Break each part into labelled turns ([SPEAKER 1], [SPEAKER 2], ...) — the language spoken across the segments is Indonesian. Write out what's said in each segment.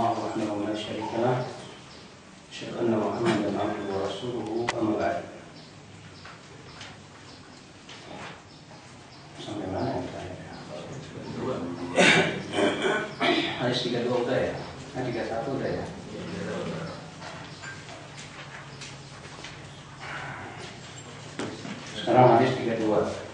[SPEAKER 1] الله وحده لا شريك له أشهد أن محمدا عبده ورسوله أما بعد. Sampai mana yang terakhir? Hadis 32 udah ya? 31 udah ya? Sekarang hadis 32.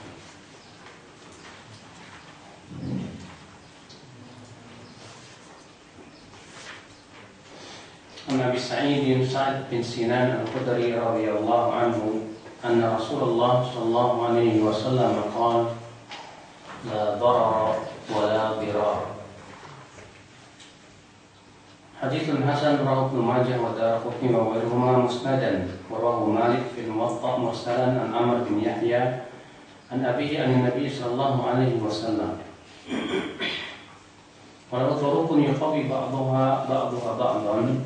[SPEAKER 1] An Abi Sa'id bin Sinan Al-Khudri radhiyallahu anhu anna Rasulullah sallallahu alaihi wasallam qala la darara wa la dirar. Haditsun hasan rawahu Ibnu Majah wa Daraqutni wa ghairuhuma musnadan wa rawahu Malik fil Muwatta mursalan an Amr bin Yahya an abihi an Nabi sallallahu alaihi wasallam. Wa lahu turuqun yuqawi ba'daha ba'dan.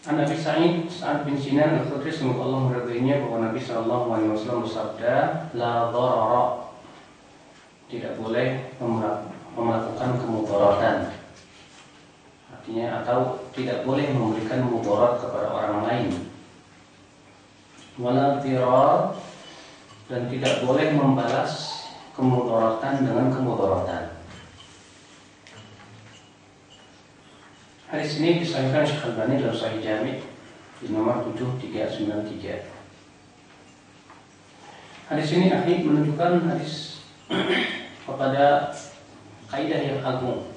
[SPEAKER 1] An Abi Sa'id bin Sinan Al-Khudri semoga Allah meridainya bahwa Nabi sallallahu alaihi wasallam bersabda, la darara, tidak boleh melakukan kemudaratan. Artinya atau tidak boleh memberikan mudarat kepada orang lain. Wala dirar, dan tidak boleh membalas kemudaratan dengan kemudaratan. Hadis ini disahihkan Syekh Al-Albani dalam Sahih Jami' di nomor 7393. Hadis ini menunjukkan hadis kepada kaidah yang agung.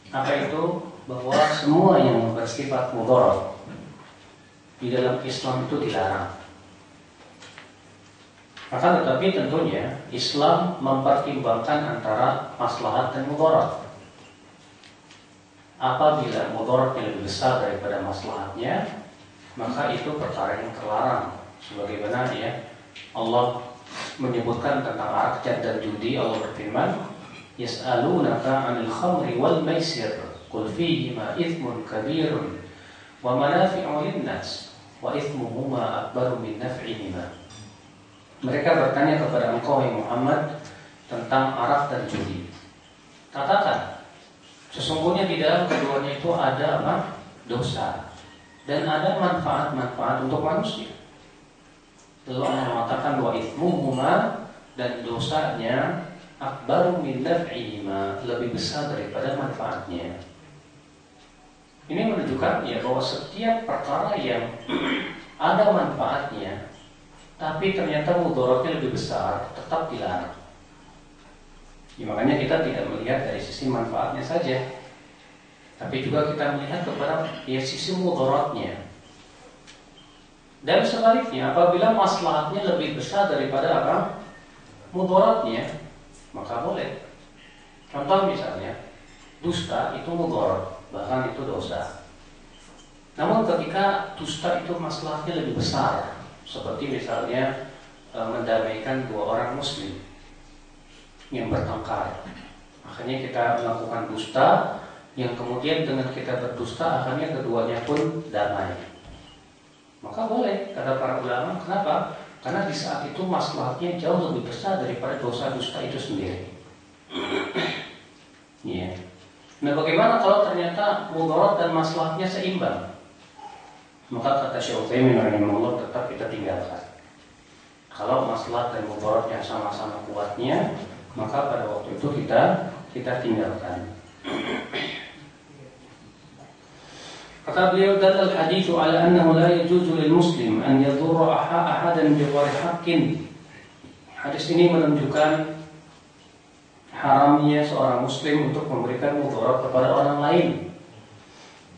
[SPEAKER 1] Apa itu? Bahwa semua yang bersifat mudarat di dalam Islam itu dilarang. Maka tetapi tentunya Islam mempertimbangkan antara maslahat dan mudarat. Apabila mudaratnya lebih besar daripada maslahatnya, maka itu perkara yang terlarang. Sebagaimana ya Allah menyebutkan tentang arak dan judi, Allah berfirman, yas'alunaka 'anil khamri wal maisir qul fihima ithmun kabirun wa manafi'u lin-nas wa ithmuhuma akbaru min naf'ihima. Mereka bertanya kepada engkau ya Muhammad tentang arak dan judi. Katakan, sesungguhnya di dalam keduanya itu ada apa? Dosa, dan ada manfaat-manfaat untuk manusia. Lalu Allah mengatakan wa ithmuhuma, dan dosanya akbaru min naf'ihima, lebih besar daripada manfaatnya. Ini menunjukkan ya bahwa setiap perkara yang ada manfaatnya tapi ternyata mudaratnya lebih besar tetap dilarang. Ya, makanya kita tidak melihat dari sisi manfaatnya saja, tapi juga kita melihat kepada ya sisi mudaratnya. Dan sebaliknya, apabila maslahatnya lebih besar daripada apa? Mudaratnya, maka boleh. Contoh misalnya, dusta itu mudarat, bahkan itu dosa. Namun ketika dusta itu maslahatnya lebih besar, seperti misalnya mendamaikan dua orang muslim yang bertengkar, akhirnya kita melakukan dusta, yang kemudian dengan kita berdusta akhirnya keduanya pun damai, maka boleh, kata para ulama. Kenapa? Karena di saat itu maslahatnya jauh lebih besar daripada dosa dusta itu sendiri. Ya. Nah, bagaimana kalau ternyata mudarat dan maslahatnya seimbang? Maka kata Syekh Utsaimin rahimahullah, tetap kita tinggalkan. Kalau maslahat dan mudarat yang sama-sama kuatnya, maka pada waktu itu kita tinggalkan. Kata beliau, dalal haditsu ala annahu la yajuzu lil muslim an yadurra ahadan bi ghairi haqqin. Hadis ini menunjukkan haramnya seorang muslim untuk memberikan mudarat kepada orang lain.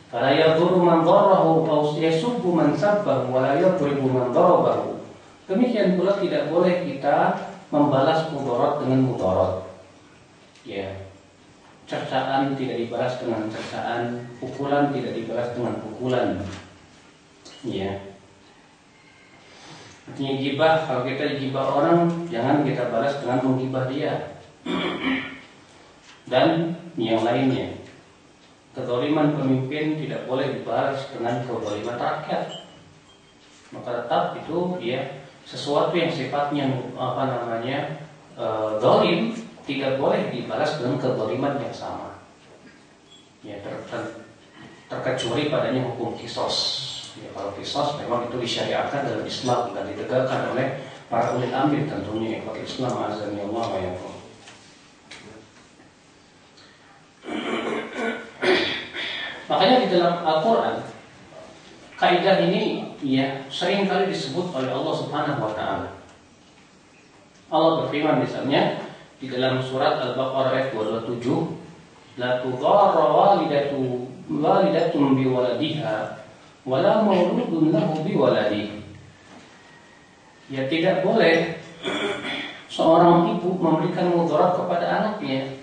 [SPEAKER 1] Fala yadurru man darrahu aw yasubbu man sabbahu wa la yadribu man darabahu. Demikian pula tidak boleh kita membalas mudarat dengan mudarat. Ya. Cercaan tidak dibalas dengan cercaan, pukulan tidak dibalas dengan pukulan. Ya. Artinya gibah, kalau kita gibah orang, jangan kita balas dengan menggibah dia. Dan yang lainnya, kezaliman pemimpin tidak boleh dibalas dengan kezaliman rakyat. Maka tetap itu ya sesuatu yang sifatnya zalim tidak boleh dibalas dengan kezaliman yang sama. ya terkecuali padanya hukum kisos. Ya, kalau kisos memang itu disyariatkan dalam Islam dan ditegakkan oleh para ulil amri tentunya ikhwat Islam azani Allah wa yakum. Makanya di dalam Al-Quran kaidah ini ya sering kali disebut oleh Allah Subhanahu wa taala. Allah berfirman misalnya di dalam surat Al-Baqarah ayat 227, la tudharra walidatun biwaladiha wala mauludun lahu biwaladihi. Ya tidak boleh seorang ibu memberikan mudarat kepada anaknya,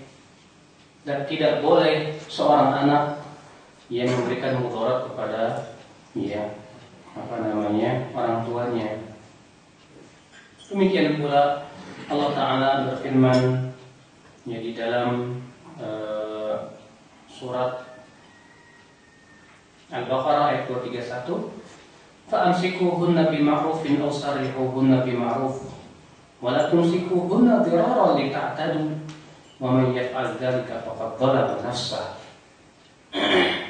[SPEAKER 1] dan tidak boleh seorang anak yang memberikan mudarat kepada orang tuanya. Demikian pula Allah Ta'ala berfirman ya di dalam surat Al-Baqarah ayat 231, fa'amsikuhunna bima'rufin aw sarrihuhunna bima'ruf wa la tumsikuhunna diraran lita'tadu wa man yaf'al dzalika faqad dzalama nafsah.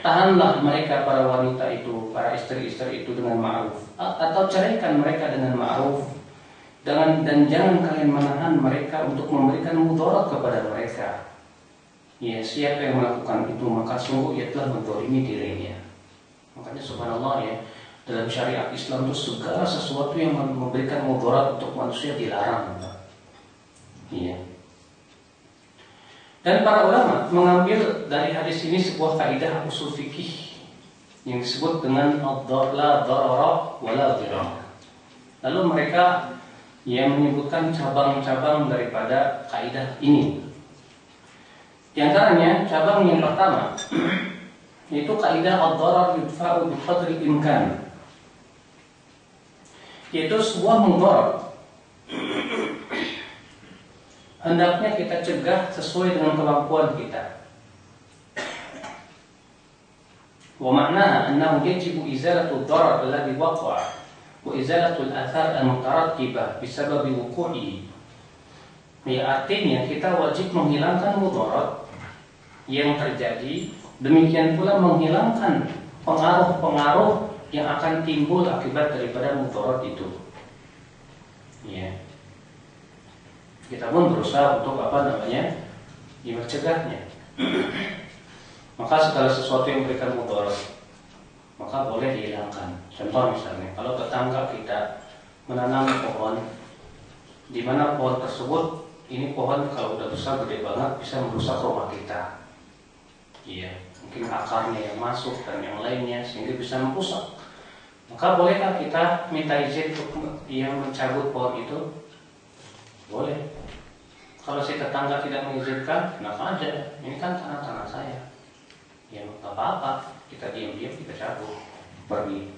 [SPEAKER 1] Tahanlah mereka para wanita itu, para istri-istri itu dengan ma'ruf, atau ceraikan mereka dengan ma'ruf, dan jangan kalian menahan mereka untuk memberikan mudarat kepada mereka. Ya, siapa yang melakukan itu maka sungguh ia telah menzalimi dirinya. Makanya subhanallah ya, dalam syariat Islam itu segala sesuatu yang memberikan mudarat untuk manusia dilarang. Iya. Dan para ulama mengambil dari hadis ini sebuah kaidah usul fikih yang disebut dengan la darara wa la dirar. Lalu mereka yang menyebutkan cabang-cabang daripada kaidah ini. Di antaranya cabang yang pertama yaitu kaidah ad-darar yudfa'u bi qadri imkan. Yaitu sebuah mudarat hendaknya kita cegah sesuai dengan kemampuan kita. Wa ma'naha annahu yajibu izalatu ad-darar alladhi waqa'a wa izalatu al-athar al-mutarattibah bisababi wuqu'ihi. Ya, artinya kita wajib menghilangkan mudarat yang terjadi, demikian pula menghilangkan pengaruh-pengaruh yang akan timbul akibat daripada mudarat itu. Ya. Kita pun berusaha untuk mencegahnya. Maka segala sesuatu yang memberikan mudarat maka boleh dihilangkan. Contoh misalnya, kalau tetangga kita menanam pohon, di mana pohon tersebut ini pohon kalau udah besar gede banget bisa merusak rumah kita. Iya, mungkin akarnya yang masuk dan yang lainnya sehingga bisa merusak. Maka bolehkah kita minta izin untuk yang mencabut pohon itu? Boleh. Kalau si tetangga tidak mengizinkan, kenapa aja? Ini kan tanah-tanah saya. Ya nggak apa-apa, kita diam-diam kita cabut, pergi.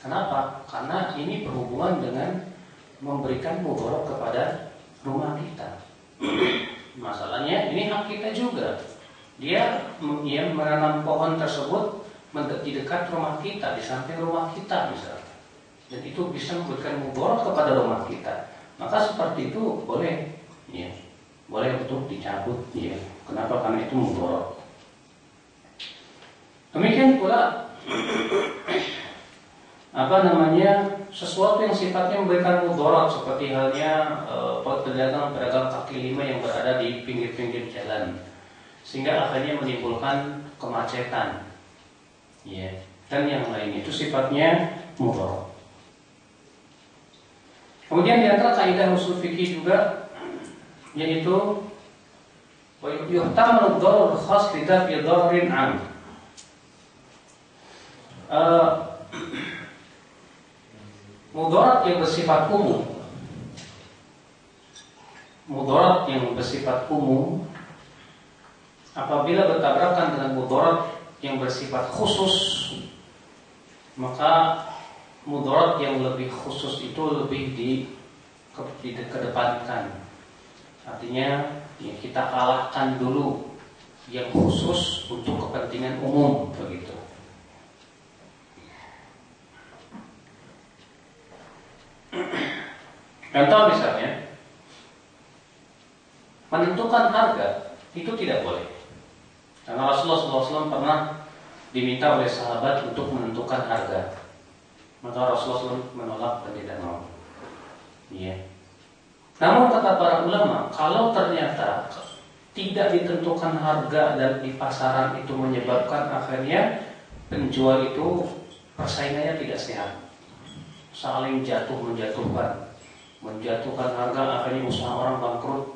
[SPEAKER 1] Kenapa? Karena ini berhubungan dengan memberikan mudarat kepada rumah kita. Masalahnya ini hak kita juga. Dia menanam pohon tersebut di dekat rumah kita, di samping rumah kita misalnya, dan itu bisa memberikan mudarat kepada rumah kita. Maka seperti itu boleh, ya, boleh untuk dicabut, ya. Kenapa? Karena itu mudarat. Demikian pula sesuatu yang sifatnya memberikan mudarat seperti halnya pedagang kaki lima yang berada di pinggir-pinggir jalan, sehingga akhirnya menimbulkan kemacetan, ya, dan yang lain itu sifatnya mudarat. Kemudian di antara kaidah usul fikih juga yaitu yuhtamalu ad-darar khas li dafi dararin 'am. Mudarat yang bersifat umum, apabila bertabrakan dengan mudarat yang bersifat khusus, maka mudarat yang lebih khusus itu lebih dikedepankan. Artinya ya, kita kalahkan dulu yang khusus untuk kepentingan umum, begitu. Contoh misalnya, menentukan harga itu tidak boleh. Karena Rasulullah SAW pernah diminta oleh sahabat untuk menentukan harga, maka Rasulullah SAW menolak dan tidak mau. Ya. Namun kata para ulama, kalau ternyata tidak ditentukan harga dan di pasaran itu menyebabkan akhirnya penjual itu persaingannya tidak sehat, saling menjatuhkan harga, akhirnya usaha orang bangkrut,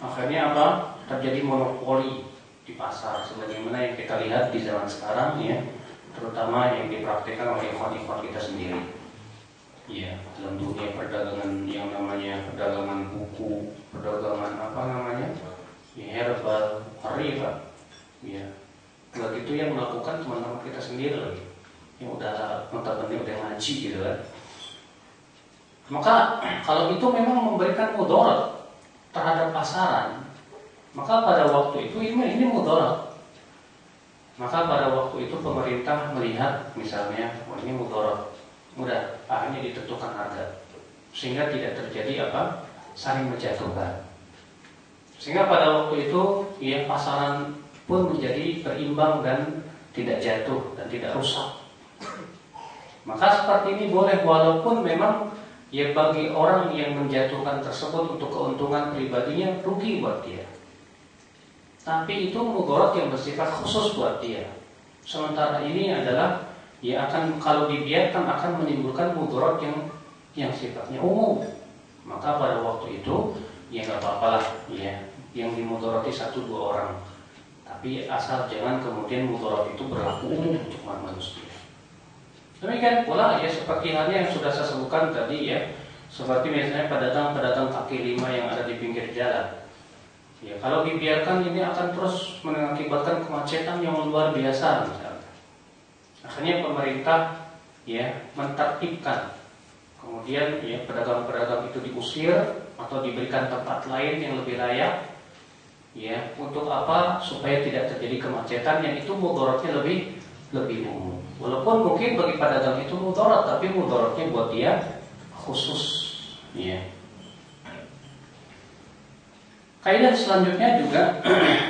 [SPEAKER 1] akhirnya apa? Terjadi monopoli di pasar, sebagaimana yang kita lihat di zaman sekarang ya, terutama yang dipraktikkan oleh ikhwan-ikhwan kita sendiri. Ya, dalam dunia perdagangan yang namanya perdagangan buku, perdagangan apa namanya, ya, herbal, riba, ya, begitu yang melakukan teman-teman kita sendiri lagi, yang udah notabene udah ngaji gitu kan. Maka kalau itu memang memberikan mudarat terhadap pasaran, maka pada waktu itu ini mudarat. Maka pada waktu itu pemerintah melihat misalnya, ini mudarat, mudah akhirnya ditentukan harga, sehingga tidak terjadi apa? Saling menjatuhkan. Sehingga pada waktu itu ya pasaran pun menjadi berimbang dan tidak jatuh dan tidak rusak. Maka seperti ini boleh, walaupun memang ya bagi orang yang menjatuhkan tersebut untuk keuntungan pribadinya rugi buat dia, tapi itu mudarat yang bersifat khusus buat dia. Sementara ini adalah ya akan, kalau dibiarkan akan menimbulkan mudarat yang sifatnya umum. Maka pada waktu itu ya nggak apa-apalah ya, yang dimudarati 1-2 orang, tapi asal jangan kemudian mudarat itu berlaku umum untuk manusia. Demikian pula ya seperti halnya yang sudah saya sebutkan tadi ya, seperti misalnya pedagang-pedagang kaki lima yang ada di pinggir jalan. Ya, kalau dibiarkan ini akan terus mengakibatkan kemacetan yang luar biasa misalnya. Akhirnya pemerintah ya mentertibkan, kemudian ya pedagang-pedagang itu diusir atau diberikan tempat lain yang lebih layak. Ya, untuk apa? Supaya tidak terjadi kemacetan yang itu mudaratnya lebih umum. Walaupun mungkin bagi pedagang itu mudarat, tapi mudaratnya buat dia khusus. Ya. Kaidah selanjutnya juga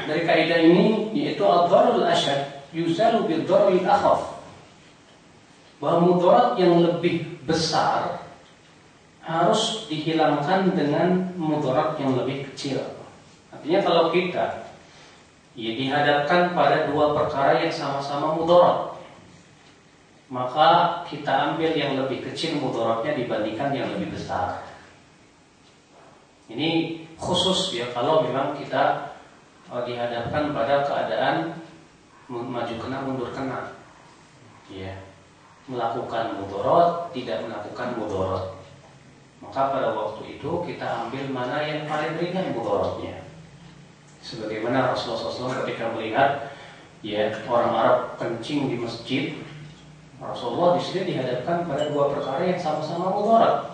[SPEAKER 1] dari kaidah ini yaitu ad-dararul asyad yuzalu bid-dararil akhaf. Bahwa mudarat yang lebih besar harus dihilangkan dengan mudarat yang lebih kecil. Artinya kalau kita ya dihadapkan pada 2 perkara yang sama-sama mudarat, maka kita ambil yang lebih kecil mudaratnya dibandingkan yang lebih besar. Ini khusus ya kalau memang kita dihadapkan pada keadaan maju kena mundur kena, ya, melakukan mudarat tidak melakukan mudarat, maka pada waktu itu kita ambil mana yang paling ringan mudaratnya. Sebagaimana Rasulullah SAW ketika melihat ya orang Arab kencing di masjid, Rasulullah di sini dihadapkan pada 2 perkara yang sama-sama mudarat.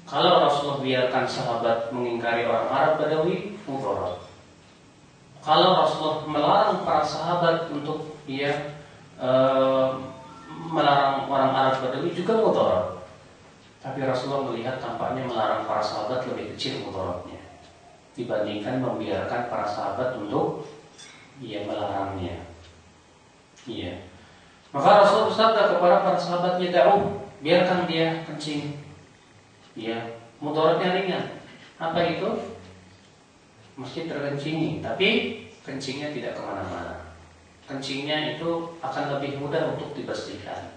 [SPEAKER 1] Kalau Rasulullah biarkan sahabat mengingkari orang Arab Badawi, mudarat. Kalau Rasulullah melarang para sahabat untuk melarang orang Arab Badawi, juga mudarat. Tapi Rasulullah melihat tampaknya melarang para sahabat lebih kecil mudaratnya dibandingkan membiarkan para sahabat untuk melarangnya. Iya. Maka Rasulullah bersabda kepada para sahabatnya, "Da'u, biarkan dia kencing." Ya, mudaratnya ringan. Apa itu? Mesti terkencingi, tapi kencingnya tidak kemana-mana. Kencingnya itu akan lebih mudah untuk dibersihkan.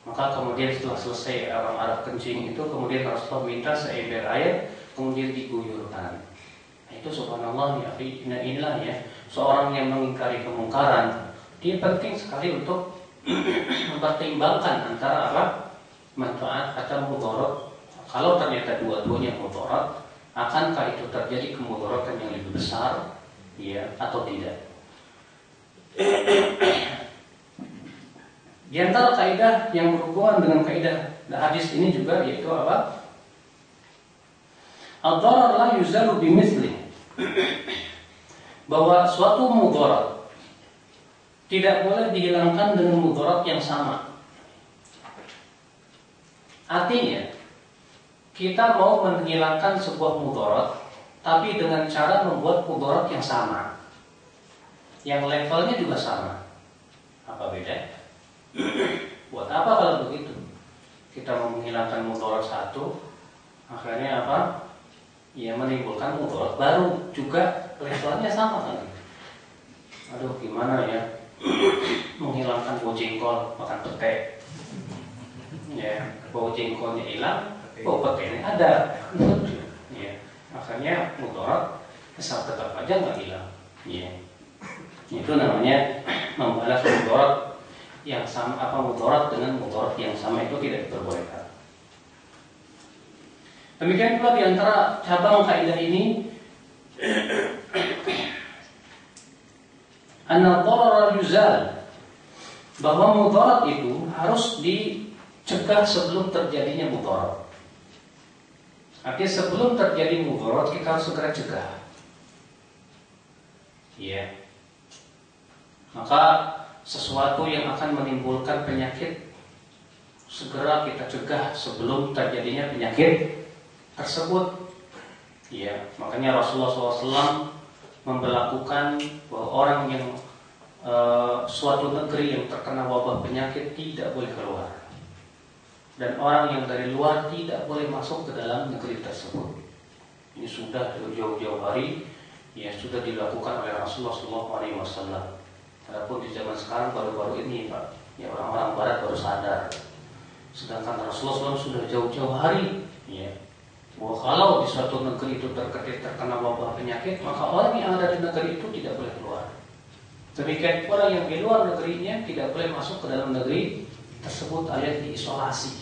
[SPEAKER 1] Maka kemudian setelah selesai orang Arab kencing itu, kemudian Rasulullah minta seember air, kemudian diguyurkan. Nah, itu subhanallah ya, inilah ya seorang yang mengingkari kemungkaran, dia penting sekali untuk mempertimbangkan antara apa? Manfaat atau mudarat. Kalau ternyata dua-duanya mudarat, akankah itu terjadi kemudaratan yang lebih besar, ya, atau tidak? Di antara kaidah yang berhubungan dengan kaidah hadis ini juga yaitu apa? Ad-darar la yuzalu bimithli. Bahwa suatu mudarat tidak boleh dihilangkan dengan mudarat yang sama. Artinya kita mau menghilangkan sebuah mudarat, tapi dengan cara membuat mudarat yang sama. yang levelnya juga sama. Apa beda? Buat apa kalau begitu? Kita mau menghilangkan mudarat satu, akhirnya apa? Ya menimbulkan mudarat baru juga levelnya sama kan? Aduh gimana ya? Menghilangkan bau jengkol makan pete. Ya, bau jengkolnya hilang, bau petenya ada. Ya, akhirnya mudarat tetap aja nggak hilang. Ya. Itu namanya membalas mudarat yang sama, mudarat dengan mudarat yang sama itu tidak diperbolehkan. Demikian pula di antara cabang kaidah ini an-nadharar yuzal, bahwa mudarat itu harus dicegah sebelum terjadinya mudarat. Artinya sebelum terjadi mudarat kita harus segera cegah. Ya. Maka sesuatu yang akan menimbulkan penyakit segera kita cegah sebelum terjadinya penyakit tersebut. Ya, makanya Rasulullah SAW memberlakukan bahwa orang yang suatu negeri yang terkena wabah penyakit tidak boleh keluar, dan orang yang dari luar tidak boleh masuk ke dalam negeri tersebut. Ini sudah jauh-jauh hari ya sudah dilakukan oleh Rasulullah SAW. Adapun di zaman sekarang baru-baru ini Pak, ya orang-orang Barat baru sadar. Sedangkan Rasulullah SAW sudah jauh-jauh hari, ya, bahwa kalau di suatu negeri itu terkena wabah penyakit, maka orang yang ada di negeri itu tidak boleh keluar. Demikian pula yang di luar negerinya tidak boleh masuk ke dalam negeri tersebut alias diisolasi.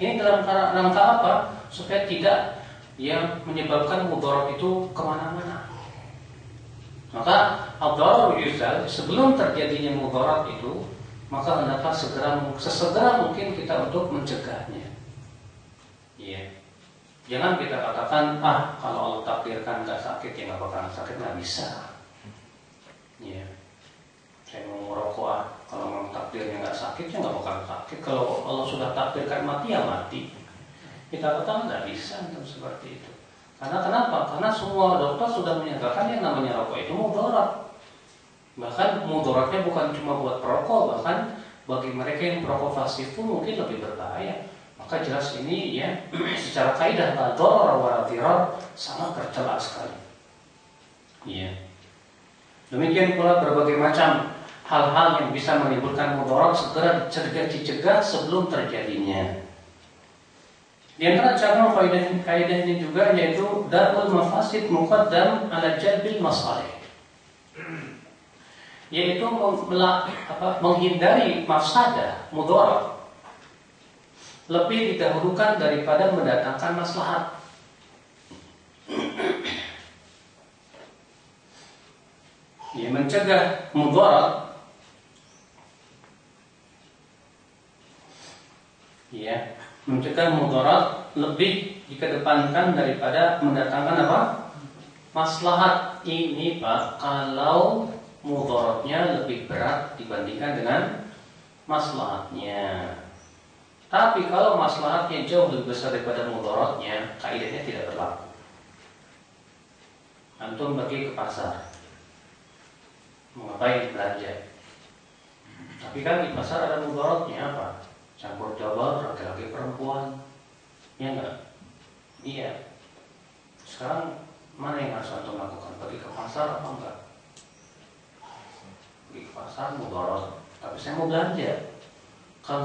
[SPEAKER 1] Ini dalam rangka apa? Supaya tidak yang menyebabkan mudarat itu kemana-mana. Maka ad-darar yuzal, sebelum terjadinya mudarat itu, maka hendaklah sesegera mungkin kita untuk mencegahnya. Iya. Jangan kita katakan, kalau Allah takdirkan nggak sakit ya nggak bakalan sakit, nggak bisa. Iya. Saya mau merokok, kalau memang takdirnya nggak sakit ya nggak bakalan sakit. Kalau Allah sudah takdirkan mati ya mati. Kita katakan nggak bisa untuk seperti itu. Karena kenapa? Karena semua dokter sudah menyatakan yang namanya rokok itu mudarat. Bahkan mudaratnya bukan cuma buat perokok, bahkan bagi mereka yang perokok pasif pun mungkin lebih berbahaya. Maka jelas ini ya secara kaidah ad-darar wa ad-dirar sangat tercela sekali. Iya. Demikian pula berbagai macam hal-hal yang bisa menimbulkan mudarat segera dicegah sebelum terjadinya. Di antara cabang kaidah ini juga yaitu darul mafasid muqaddam ala jalbil masalih, yaitu menghindari mafsadah mudarat lebih didahulukan daripada mendatangkan maslahat. Ya, mencegah mudarat, ya, mencegah mudarat lebih dikedepankan daripada mendatangkan apa? Maslahat. Ini Pak, kalau mudaratnya lebih berat dibandingkan dengan maslahatnya. Tapi kalau maslahatnya jauh lebih besar daripada mudaratnya, kaidahnya tidak berlaku. Antum pergi ke pasar, mau ngapain? Belanja. Tapi kan di pasar ada mudaratnya apa? Campur jabar laki-laki perempuan, ya enggak? Iya. Sekarang mana yang harus antum lakukan? Pergi ke pasar apa enggak? Pergi ke pasar mudarat, tapi saya mau belanja. Kalau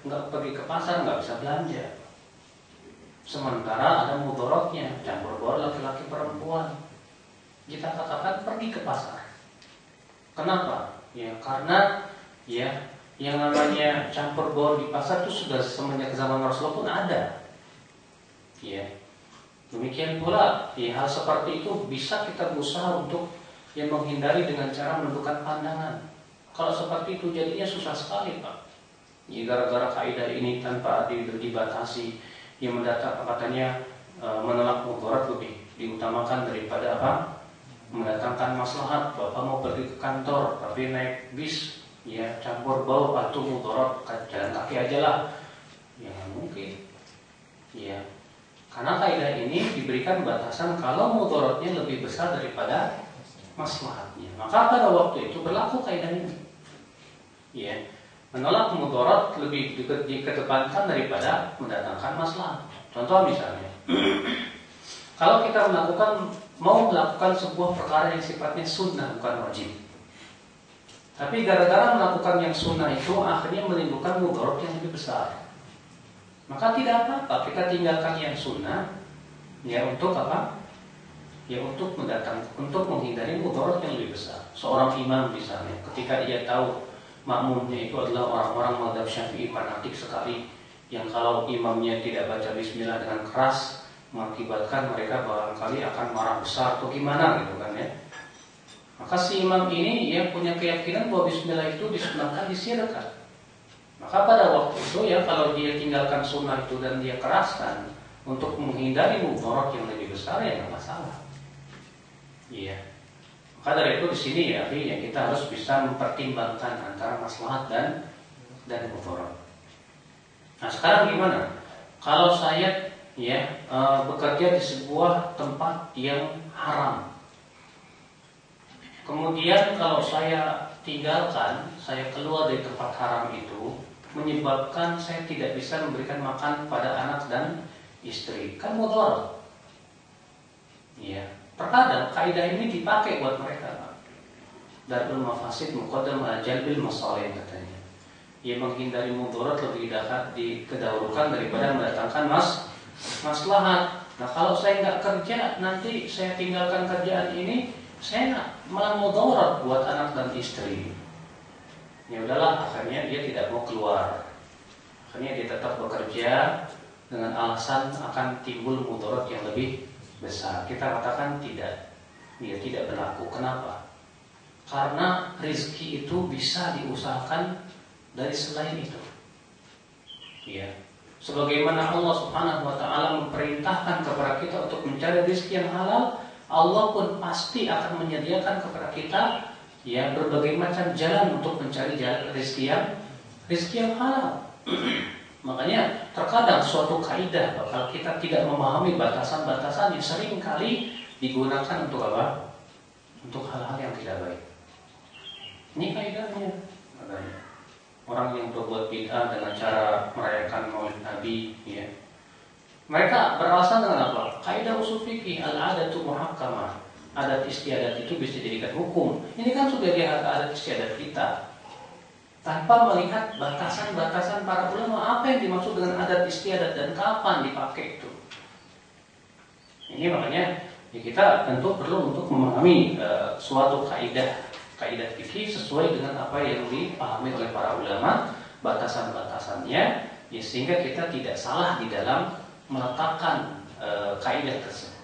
[SPEAKER 1] nggak pergi ke pasar nggak bisa belanja. Sementara ada mudaratnya, campur baur laki-laki perempuan. Kita katakan pergi ke pasar. Kenapa? Ya karena ya yang namanya campur baur di pasar itu sudah semenjak zaman Rasulullah pun ada. Ya. Demikian pula ya, hal seperti itu bisa kita berusaha untuk yang menghindari dengan cara menentukan pandangan. Kalau seperti itu jadinya susah sekali Pak. Ya, gara-gara kaidah ini tanpa dibatasi yang mendatang katanya menolak mudarat lebih diutamakan daripada apa? Mendatangkan maslahat. Bapak mau pergi ke kantor tapi naik bis, ya campur bau atau mudarat, jalan kaki aja lah. Ya mungkin. Ya. Karena kaidah ini diberikan batasan kalau mudaratnya lebih besar daripada maslahatnya. Maka pada waktu itu berlaku kaidah ini. Ya, menolak mudarat lebih dikedepankan daripada mendatangkan maslahat. Contoh misalnya, kalau kita mau melakukan sebuah perkara yang sifatnya sunnah bukan wajib, tapi gara-gara melakukan yang sunnah itu akhirnya menimbulkan mudarat yang lebih besar, maka tidak apa-apa kita tinggalkan yang sunnah, ya untuk apa? Ya untuk menghindari mudarat yang lebih besar. Seorang imam misalnya, ketika dia tahu makmumnya itu adalah orang-orang mazhab Syafi'i fanatik sekali, yang kalau imamnya tidak baca bismillah dengan keras mengakibatkan mereka barangkali akan marah besar atau gimana gitu kan ya. Maka si imam ini yang punya keyakinan bahwa bismillah itu disunahkan disirkan. Maka pada waktu itu ya kalau dia tinggalkan sunnah itu dan dia keraskan untuk menghindari mudarat yang lebih besar ya nggak masalah. Iya. Maka dari itu di sini ya kita harus bisa mempertimbangkan antara maslahat dan mudarat. Nah sekarang gimana? Kalau saya bekerja di sebuah tempat yang haram, kemudian kalau saya tinggalkan, saya keluar dari tempat haram itu, menyebabkan saya tidak bisa memberikan makan pada anak dan istri, kan mudarat. Ya, terkadang kaidah ini dipakai buat mereka. Darul mafasid muqaddam ala jalbil masalih katanya. Ia menghindari mudarat lebih dikedaulukan daripada mendatangkan maslahat. Nah kalau saya nggak kerja, nanti saya tinggalkan kerjaan ini, saya malah mudarat buat anak dan istri. Ya udahlah, akhirnya dia tidak mau keluar. Akhirnya dia tetap bekerja dengan alasan akan timbul mudarat yang lebih besar. Kita katakan tidak, dia tidak berlaku. Kenapa? Karena rezeki itu bisa diusahakan dari selain itu. Ya. Sebagaimana Allah Subhanahu wa taala memerintahkan kepada kita untuk mencari rezeki yang halal, Allah pun pasti akan menyediakan kepada kita ya berbagai macam jalan untuk mencari rezeki yang halal. Makanya terkadang suatu kaidah bakal kita tidak memahami batasan-batasan yang sering kali digunakan untuk apa? Untuk hal-hal yang tidak baik. Ini kaidahnya. Orang yang berbuat bid'ah dengan cara merayakan Maulid Nabi, ya. Mereka beralasan dengan apa? Kaidah usul fikih al-adatu muhakkamah. Adat istiadat itu bisa dijadikan hukum. Ini kan sebagai adat istiadat kita. Tanpa melihat batasan-batasan para ulama apa yang dimaksud dengan adat istiadat dan kapan dipakai itu. Ini makanya ya kita tentu perlu untuk memahami suatu kaidah fikih sesuai dengan apa yang dipahami oleh para ulama, batasan-batasannya, ya, sehingga kita tidak salah di dalam meletakkan kaidah tersebut.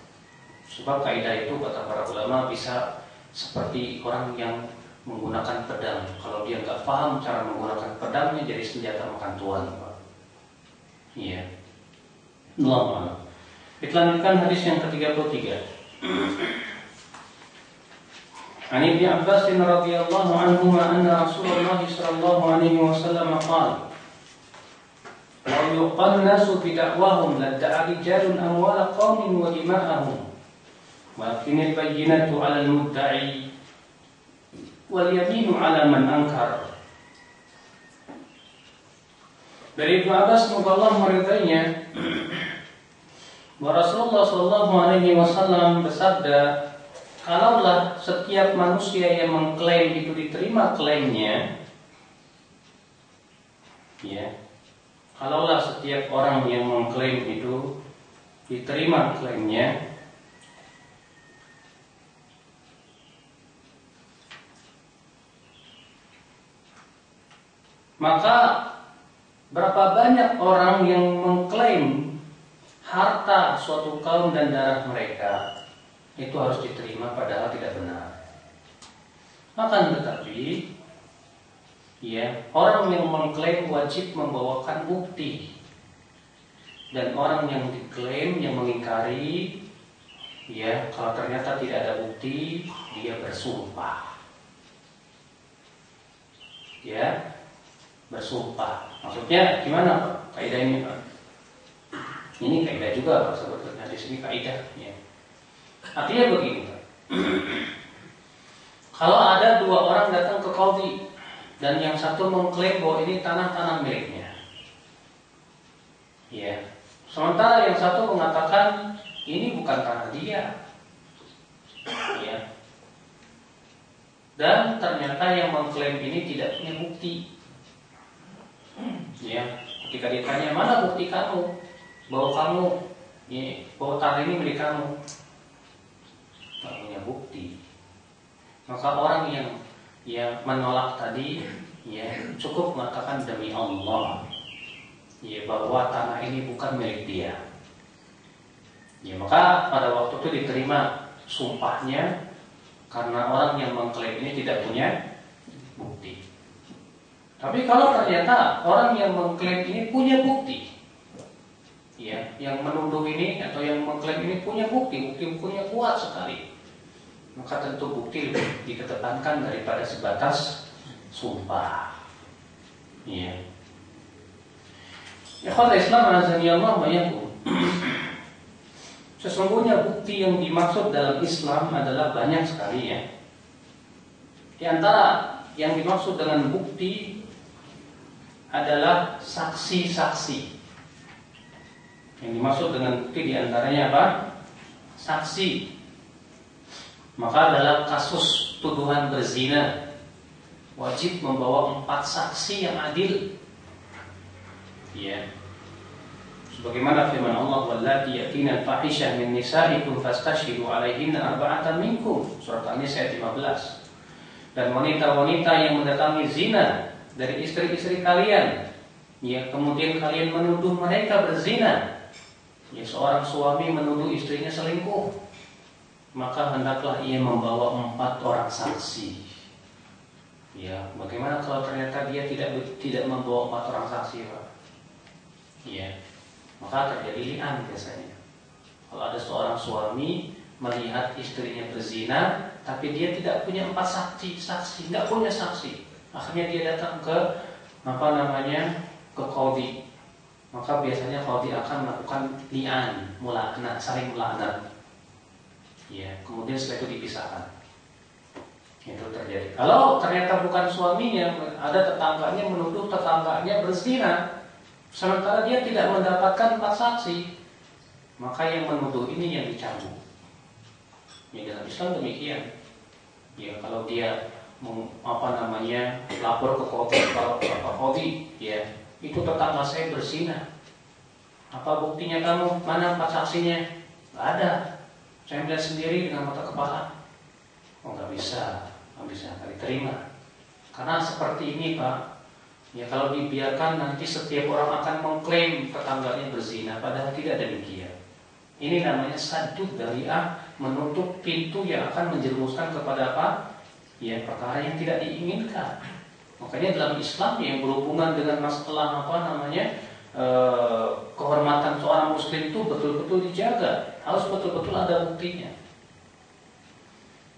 [SPEAKER 1] Sebab kaidah itu kata para ulama bisa seperti orang yang menggunakan pedang. Kalau dia nggak paham cara menggunakan pedangnya, jadi senjata makan tuan. Iya. Allah. Kita lanjutkan hadis yang ke-33. عن ابن عباس رضي الله عنهما أن رسول الله صلى الله عليه وسلم قال لو يقال الناس بدعواهم لادعى رجال أموال قوم ودماءهم ولكن البينة على المدعي واليمين على من أنكر. Dari Ibnu Abbas semoga Allah meridainya, bahwa Rasulullah Shallallahu Alaihi Wasallam bersabda, kalaulah setiap manusia yang mengklaim itu diterima klaimnya, ya, kalaulah setiap orang yang mengklaim itu diterima klaimnya, maka berapa banyak orang yang mengklaim harta suatu kaum dan darah mereka itu harus diterima padahal tidak benar. Akan tetapi ya, orang yang mengklaim wajib membawakan bukti, dan orang yang diklaim yang mengingkari, ya, kalau ternyata tidak ada bukti, dia bersumpah. Ya, bersumpah. Maksudnya gimana Pak? Kaidah ini Pak? Ini kaidah juga Pak sebetulnya, di sini kaidah ya. Artinya begini, Kalau ada dua orang datang ke qadhi dan yang satu mengklaim bahwa ini tanah miliknya, ya. Sementara yang satu mengatakan ini bukan tanah dia, ya. Dan ternyata yang mengklaim ini tidak punya bukti, ya. Ketika ditanya mana bukti kamu bahwa kamu, ya, bahwa tanah ini milik kamu, tak punya bukti. Maka orang yang menolak tadi, ya, cukup mengatakan demi Allah, ya, bahwa tanah ini bukan milik dia. Ya, maka pada waktu itu diterima sumpahnya karena orang yang mengklaim ini tidak punya bukti. Tapi kalau ternyata orang yang mengklaim ini punya bukti, ya, yang menuduh ini atau yang mengklaim ini punya buktinya kuat sekali, maka tentu bukti lebih dikedepankan daripada sebatas sumpah. Ya. Ikhwan Islam azani Allah mayakum. Sesungguhnya bukti yang dimaksud dalam Islam adalah banyak sekali, ya. Di antara yang dimaksud dengan bukti adalah saksi-saksi. Yang dimaksud dengan bukti di antaranya apa? Saksi. Maka dalam kasus tuduhan berzina wajib membawa 4 saksi yang adil, ya. Sebagaimana firman Allah, wallati yatina al-fahishah min nisaikum fastashhidu 'alaihinna arba'atan minkum, surat An-Nisa ayat 15. Dan wanita-wanita yang mendatangi zina dari istri-istri kalian, ya, kemudian kalian menuduh mereka berzina, ya, seorang suami menuduh istrinya selingkuh, maka hendaklah ia membawa 4 orang saksi. Ya, bagaimana kalau ternyata dia tidak membawa 4 orang saksi, Pak? Ya, maka terjadi li'an biasanya. Kalau ada seorang suami melihat istrinya berzina, tapi dia tidak punya 4 saksi, nggak punya saksi, akhirnya dia datang ke ke qadhi. Maka biasanya qadhi akan melakukan li'an, mula'nah, saling mula'nah. Ya, kemudian setelah itu dipisahkan. Itu terjadi. Kalau ternyata bukan suaminya, ada tetangganya menuduh tetangganya berzina, sementara dia tidak mendapatkan 4 saksi, maka yang menuduh ini yang dicambuk. Ya, dalam Islam demikian. Ya, kalau dia lapor ke qadhi, ya, itu tetangga saya berzina. Apa buktinya kamu? Mana 4 saksinya? Nggak ada. Saya melihat sendiri dengan mata kepala. Oh, nggak bisa diterima. Karena seperti ini, Pak. Ya, kalau dibiarkan nanti setiap orang akan mengklaim tetangganya berzina, padahal tidak demikian. Ini namanya saddud dzari'ah, menutup pintu yang akan menjerumuskan kepada apa? Ya, perkara yang tidak diinginkan. Makanya dalam Islam yang berhubungan dengan masalah kehormatan seorang muslim itu betul-betul dijaga, harus betul-betul ada buktinya.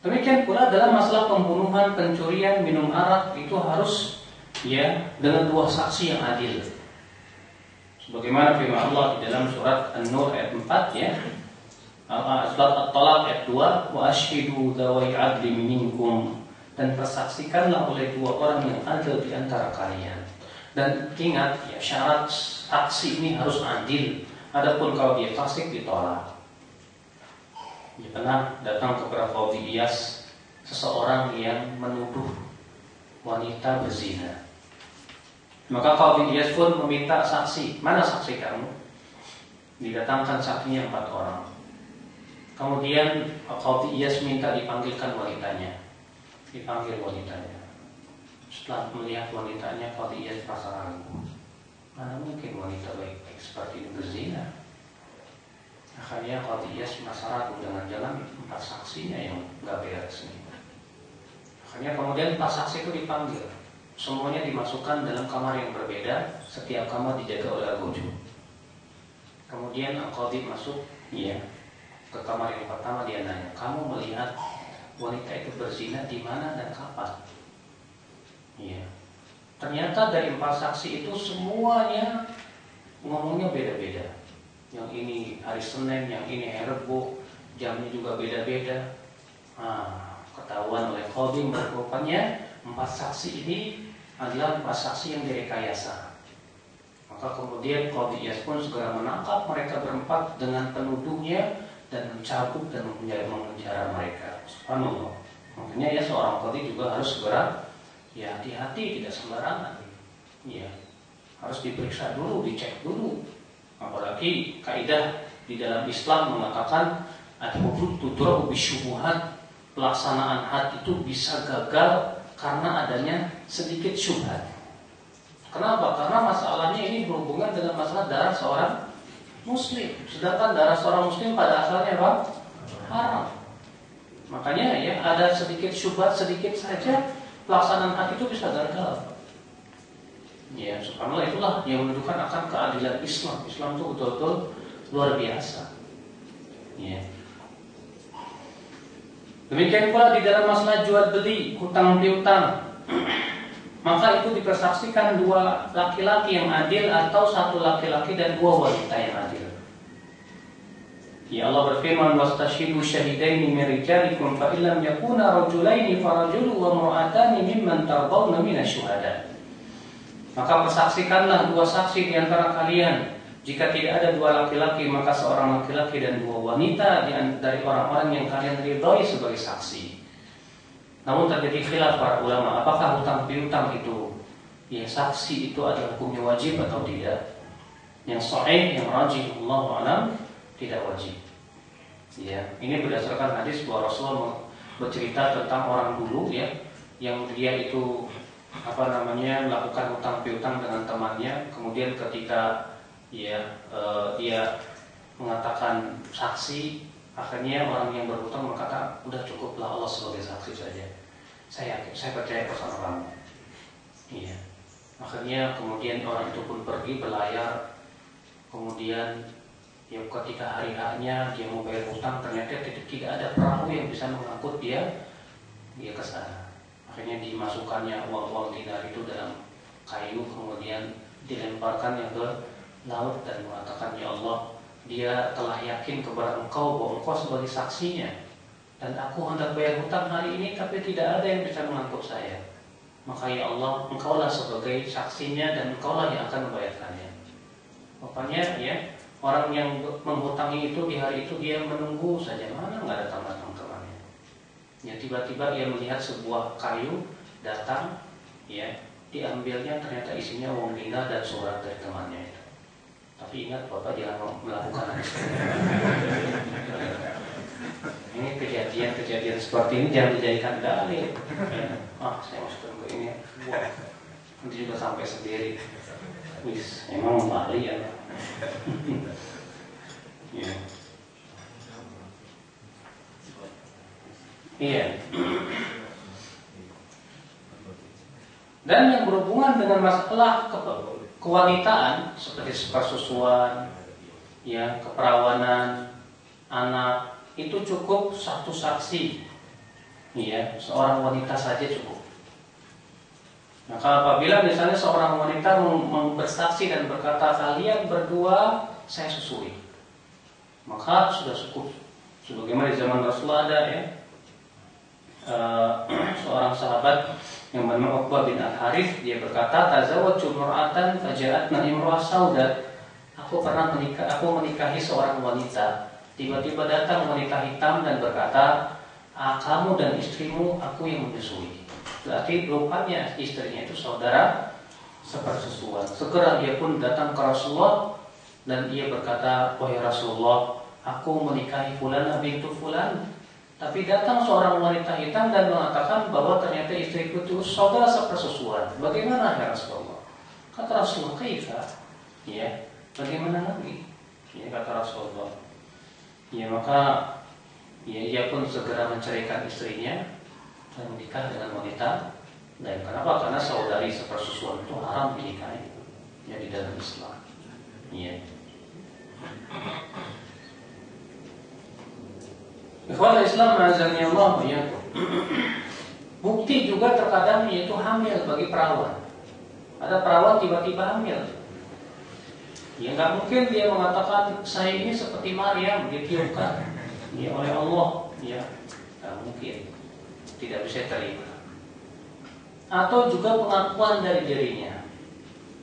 [SPEAKER 1] Demikian pula dalam masalah pembunuhan, pencurian, minum arak, itu harus, ya, dengan 2 saksi yang adil. Sebagaimana firman Allah di dalam surat An-Nur ayat 4, ya. Surat At-Talaq ayat 2, wa ashhidu dzawai 'adlin minkum, dan persaksikanlah oleh 2 orang yang adil di antara kalian. Dan ingat, ya, syarat saksi ini harus adil. Adapun kalau dia fasik ditolak. Ya, pernah datang kepada Qadhi Iyas seseorang yang menuduh wanita berzina. Maka Qadhi Iyas pun meminta saksi. Mana saksi kamu? Didatangkan saksinya 4 orang. Kemudian Qadhi Iyas minta dipanggilkan wanitanya. Dipanggil wanitanya. Setelah melihat wanitanya, Qadhi Iyas merasa ragu. Mana mungkin wanita baik-baik seperti ini berzina? Akhirnya Qadhi Iyas merasa ragu, jangan-jangan 4 saksinya yang nggak beres nih. Akhirnya kemudian 4 saksi itu dipanggil. Semuanya dimasukkan dalam kamar yang berbeda. Setiap kamar dijaga oleh argojo. Kemudian Qadhi masuk, ya, ke kamar yang pertama. Dia nanya, kamu melihat wanita itu berzina di mana dan kapan? Ya. Ternyata dari 4 saksi itu semuanya ngomongnya beda-beda. Yang ini hari Senin, yang ini hari Rebo, jamnya juga beda-beda. ketahuan oleh qadhi rupanya 4 saksi ini adalah 4 saksi yang direkayasa. Maka kemudian qadhi Iyas pun segera menangkap mereka berempat dengan penuduhnya dan mencabut dan memenjara mereka. Subhanallah. Makanya ya seorang qadhi juga harus segera ya hati-hati, tidak sembarangan. Ya, harus diperiksa dulu, dicek dulu. Apalagi kaidah di dalam Islam mengatakan al-hudud tudra'u bisyubuhat, pelaksanaan had itu bisa gagal karena adanya sedikit syubhat. Kenapa? Karena masalahnya ini berhubungan dengan masalah darah seorang muslim. Sedangkan darah seorang muslim pada asalnya apa? Haram. Makanya ya ada sedikit syubhat, sedikit saja pelaksanaan had itu bisa gagal. Ya, subhanallah, itulah yang menunjukkan akan keadilan Islam. Islam itu betul-betul luar biasa. Ya. Demikian pula di dalam masalah jual beli, hutang piutang, maka itu dipersaksikan 2 laki-laki yang adil atau 1 laki-laki dan 2 wanita yang adil. Ya Allah berfirman, "Wastashidu syahidaini min rijalikum fa illam yakuna rajulaini farajulun wa imra'atani mimman tardawna minasyuhada." Maka persaksikanlah 2 saksi di antara kalian. Jika tidak ada 2 laki-laki, maka seorang laki-laki dan 2 wanita dari orang-orang yang kalian ridhoi sebagai saksi. Namun terjadi khilaf para ulama, apakah hutang piutang itu ya saksi itu adalah hukumnya wajib atau tidak? Yang sahih, yang rajih, Allahu a'lam, tidak wajib. Ya, ini berdasarkan hadis bahwa Rasulullah bercerita tentang orang dulu ya, yang dia itu melakukan hutang piutang dengan temannya, kemudian ketika dia mengatakan saksi, akhirnya orang yang berhutang berkata, udah cukuplah Allah sebagai saksi saja. Saya percaya sama kamu. Iya. Akhirnya kemudian orang itu pun pergi berlayar. Kemudian ya ketika hari haknya dia mau bayar hutang, ternyata tidak ada perahu yang bisa mengangkut dia ke sana. Akhirnya dimasukkannya uang-uang dinar itu dalam kayu, kemudian dilemparkannya ke laut dan mengatakan, ya Allah, dia telah yakin kepada engkau bahwa engkau sebagai saksinya, dan aku hendak bayar hutang hari ini tapi tidak ada yang bisa mengangkut saya. Maka ya Allah, engkaulah sebagai saksinya dan engkaulah yang akan membayarkannya. Rupanya ya orang yang menghutangi itu di hari itu dia menunggu saja, mana nggak datang temannya. Ya tiba-tiba ia melihat sebuah kayu datang, ya diambilnya, ternyata isinya uang dinar dan surat dari temannya itu. Tapi ingat Bapak jangan melakukan ini kejadian seperti ini jangan dijadikan dalil. Saya masukkan ke ini, wah, nanti juga sampai sendiri. Wis, emang Bali ya. Ya. Iya. Dan yang berhubungan dengan masalah kewanitaan seperti persusuan, ya, keperawanan, anak, itu cukup 1 saksi, ya, seorang wanita saja cukup. Maka apabila misalnya seorang wanita bersaksi dan berkata kalian berdua saya susui, maka sudah cukup. Sebagaimana di zaman Rasulullah ada ya seorang sahabat yang bernama Uqbah bin Al-Harith, dia berkata, tazawwajtu imra'atan faja'atna imra'ah sauda. Aku menikahi seorang wanita. Tiba-tiba datang wanita hitam dan berkata, kamu dan istrimu aku yang menyusui. Berarti rupanya istrinya itu saudara sepersusuan. Segera dia pun datang ke Rasulullah dan dia berkata, wahai Rasulullah, aku menikahi fulanah bintu fulan. Tapi datang seorang wanita hitam dan mengatakan bahwa ternyata istriku itu saudara sepersusuan. Bagaimana ya Rasulullah? Kata Rasulullah, kaifa? Ya, bagaimana lagi? Ya, kata Rasulullah. Ya, maka ya, ia pun segera menceraikan istrinya dan menikah dengan wanita lain. Kenapa? Karena saudari sepersusuan itu haram dinikahi ya di dalam Islam. Ya. Ikhwan Islam azani Allah ya. Bukti juga terkadang yaitu hamil bagi perawan. Ada perawan tiba-tiba hamil. Ya nggak mungkin dia mengatakan saya ini seperti Maryam ditiupkan ya oleh Allah, ya nggak mungkin. tidak bisa terima. Atau juga pengakuan dari dirinya.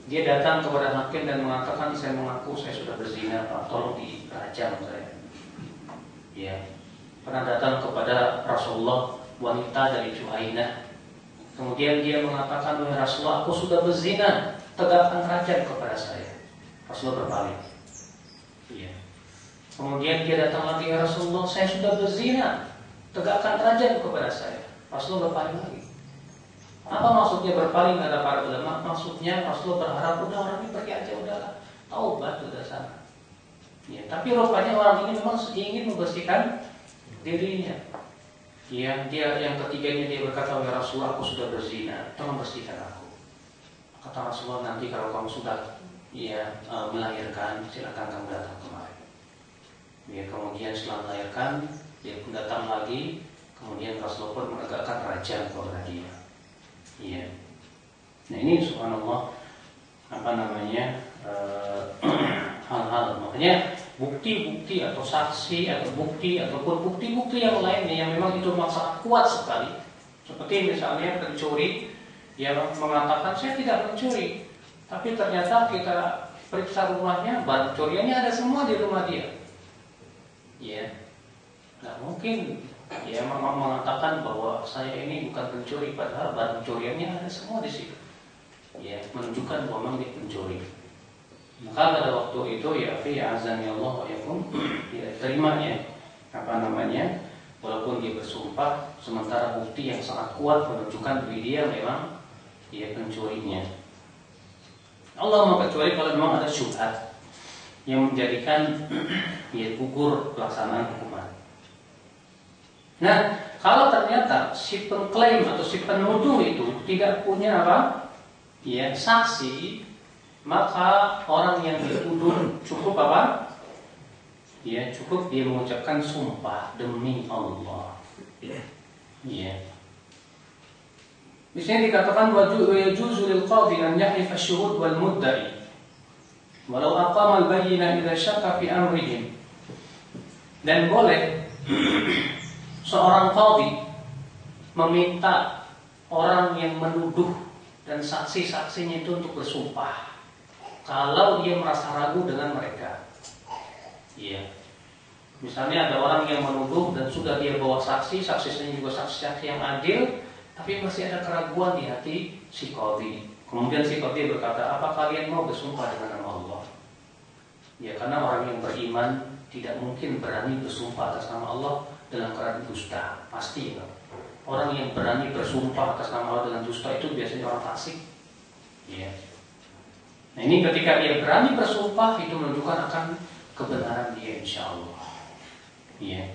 [SPEAKER 1] Dia datang kepada hakim dan mengatakan, saya mengaku saya sudah berzina, Pak, tolong dirajam saya. Ya, pernah datang kepada Rasulullah wanita dari Juhainah. Kemudian dia mengatakan, wahai Rasulullah, aku sudah berzina, tegakkan rajam kepada saya. Rasulullah berpaling. Ya. Kemudian dia datang lagi, ya Rasulullah, saya sudah berzina, tegakkan rajam kepada saya. Rasulullah berpaling lagi. Apa maksudnya berpaling kata para ulama? Maksudnya Rasulullah berharap udah orang ini pergi aja, udahlah, taubat sudah sana. Ya, tapi rupanya orang ini memang ingin membersihkan dirinya. Ya, dia yang ketiganya dia berkata, ya Rasulullah, aku sudah berzina, tolong bersihkan aku. Kata Rasulullah, nanti kalau kamu sudah melahirkan, silakan kamu datang kemari. Ya, kemudian setelah melahirkan, dia pun datang lagi. Kemudian Rasulullah pun menegakkan rajam kepada dia. Iya. Nah ini subhanallah hal-hal, makanya bukti-bukti atau saksi atau bukti ataupun bukti-bukti yang lainnya yang memang itu sangat kuat sekali. Seperti misalnya pencuri yang mengatakan saya tidak mencuri, tapi ternyata kita periksa rumahnya, barang curiannya ada semua di rumah dia. Ya, nggak mungkin dia memang mengatakan bahwa saya ini bukan pencuri, padahal barang curiannya ada semua di situ. Ya, menunjukkan bahwa memang dia pencuri. Maka pada waktu itu ya azan ya Allah ya pun tidak terima ya walaupun dia bersumpah, sementara bukti yang sangat kuat menunjukkan bahwa dia memang dia pencurinya. Allah mengecuali kalau memang ada syubhat yang menjadikan ya gugur pelaksanaan hukuman. Nah, kalau ternyata si pengklaim atau si penuduh itu tidak punya ya, saksi, maka orang yang dituduh cukup ya, cukup dia mengucapkan sumpah demi Allah. Ya. Di sini dikatakan yajuzu lil qadhi an yahlif asy-syuhud wal mudda'i walau aqama al-bayyina idza syakka fi amrihim. Dan boleh seorang qadhi meminta orang yang menuduh dan saksi-saksinya itu untuk bersumpah kalau dia merasa ragu dengan mereka. Iya. Misalnya ada orang yang menuduh dan sudah dia bawa saksi, saksinya juga saksi-saksi yang adil, tapi masih ada keraguan di hati si qadhi. Kemudian si qadhi berkata, apa kalian mau bersumpah dengan nama Allah? Ya, karena orang yang beriman tidak mungkin berani bersumpah atas nama Allah dalam keadaan dusta, pasti ya. Orang yang berani bersumpah atas nama Allah dengan dusta itu biasanya orang fasik. Ya. Nah ini ketika dia berani bersumpah itu menunjukkan akan kebenaran dia insya Allah. Ya.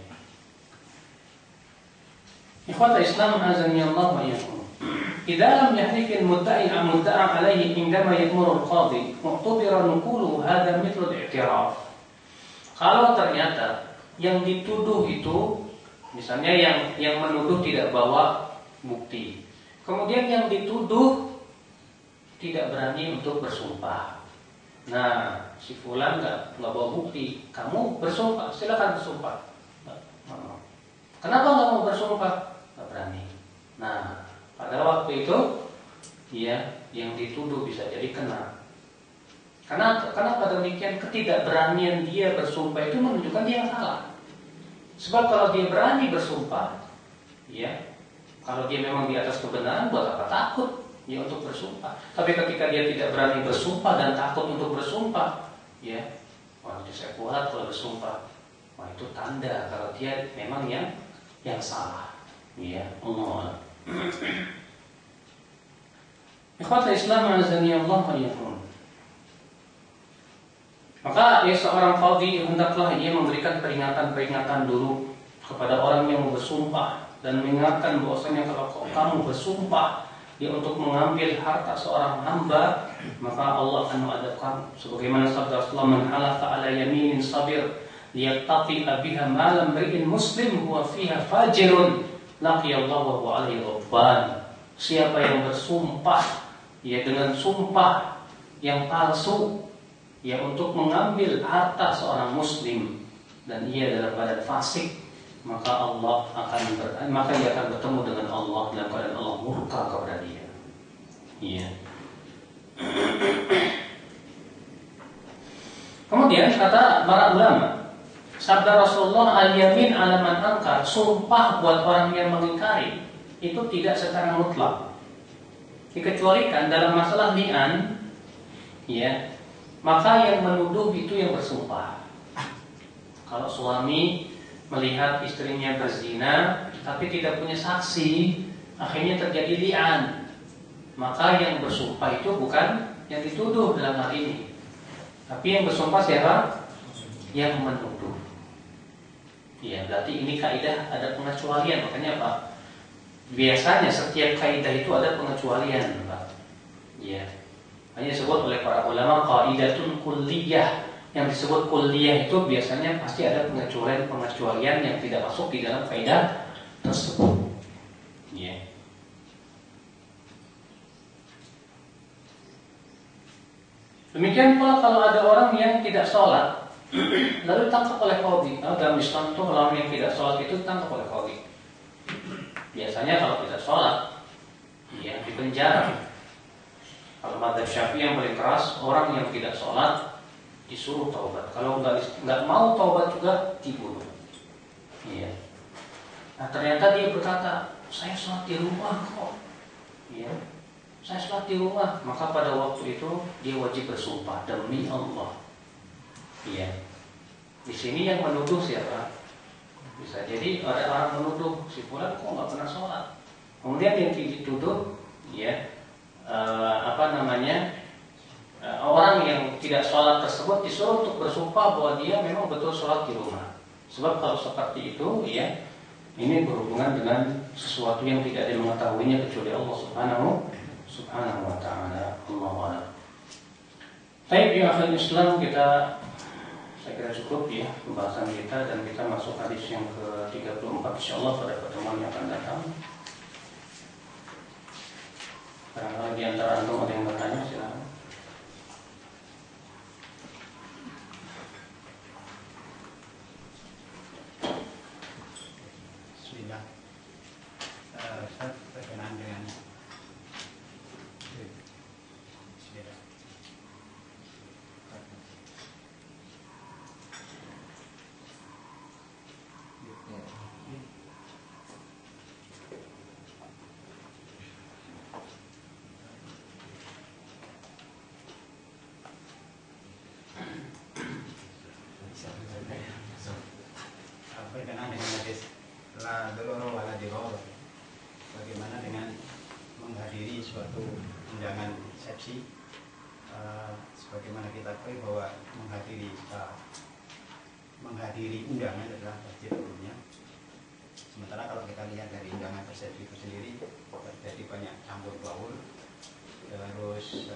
[SPEAKER 1] Ikhwata Islam azani Allah wa iyyakum. Idza lam yahlif al-mudda'i mudda'a alayhi indama ya'muru al-qadhi mu'tabira nukulu hadha mithlu al-i'tiraf. Kalau ternyata yang dituduh itu misalnya yang menuduh tidak bawa bukti, kemudian yang dituduh tidak berani untuk bersumpah. Nah, si fulan nggak bawa bukti, kamu bersumpah, silakan bersumpah. Kenapa nggak mau bersumpah? Nggak berani. Nah, pada waktu itu ya yang dituduh bisa jadi kena. Kenapa demikian? Ketidakberanian dia bersumpah itu menunjukkan dia salah. Sebab kalau dia berani bersumpah, ya, kalau dia memang di atas kebenaran, buat apa takut ya untuk bersumpah? Tapi ketika dia tidak berani bersumpah dan takut untuk bersumpah, ya, wah itu saya kuat kalau bersumpah. Wah itu tanda kalau dia memang yang salah. Ya, Allah. Ikhwata Islam azani Allah wa iyyakum. Maka ya seorang qadhi hendaklah ia memberikan peringatan-peringatan dulu kepada orang yang mau bersumpah dan mengingatkan bahwasanya kalau kamu bersumpah dia untuk mengambil harta seorang hamba, maka Allah akan mengadabkan sebagaimana sabda Rasulullah, man halafa ala yaminin sabir liyaqtati biha malam ri'in muslim huwa fiha fajirun laqiyallahu wa huwa alaihi ghadban. Siapa yang bersumpah ya dengan sumpah yang palsu ya untuk mengambil harta seorang muslim dan ia dalam keadaan fasik, maka ia akan bertemu dengan Allah dalam keadaan Allah murka kepada dia. Iya. Kemudian kata para ulama, sabda Rasulullah, al-yamin ala man angkar, sumpah buat orang yang mengingkari itu tidak secara mutlak. Dikecualikan dalam masalah li'an, ya, maka yang menuduh itu yang bersumpah. Kalau suami melihat istrinya berzina tapi tidak punya saksi, akhirnya terjadi li'an, maka yang bersumpah itu bukan yang dituduh dalam hal ini, tapi yang bersumpah siapa? Yang menuduh. Ya, berarti ini kaidah ada pengecualian. Makanya Pak, biasanya setiap kaidah itu ada pengecualian, Pak. Ya, hanya disebut oleh para ulama qaidatun kulliyah. Yang disebut kulliyah itu biasanya pasti ada pengecualian yang tidak masuk di dalam kaidah tersebut. Ya. Demikian pula kalau ada orang yang tidak sholat lalu ditangkap oleh qadhi. Dalam Islam itu orang yang tidak sholat itu ditangkap oleh qadhi. Biasanya kalau tidak sholat, ya dipenjara. Kalau madzhab Syafi'i yang paling keras, orang yang tidak sholat disuruh taubat. Kalau nggak mau taubat juga dibunuh. Iya. Nah ternyata dia berkata, saya sholat di rumah kok. Iya. Saya sholat di rumah. Maka pada waktu itu dia wajib bersumpah demi Allah. Iya. Di sini yang menuduh siapa? Bisa jadi ada orang menuduh si fulan kok nggak pernah sholat. Kemudian yang dituduh, ya, orang yang tidak sholat tersebut disuruh untuk bersumpah bahwa dia memang betul sholat di rumah. Sebab kalau seperti itu, ya, ini berhubungan dengan sesuatu yang tidak ada mengetahuinya kecuali Allah Subhanahu wa Ta'ala. Allahu a'lam. Baik, ya akhir Islam, saya kira cukup ya pembahasan kita, dan kita masuk hadis yang ke-34 insyaallah pada pertemuan yang akan datang. Barangkali di antara antum ada yang bertanya, silakan.
[SPEAKER 2] Bismillah. Ustaz, berkenaan dengan hadis la doloro wala diror, bagaimana dengan menghadiri suatu undangan seksi, sebagaimana kita tahu bahwa menghadiri undangan adalah wajib hukumnya. Sementara kalau kita lihat dari undangan persepsi itu sendiri terjadi banyak campur baur, terus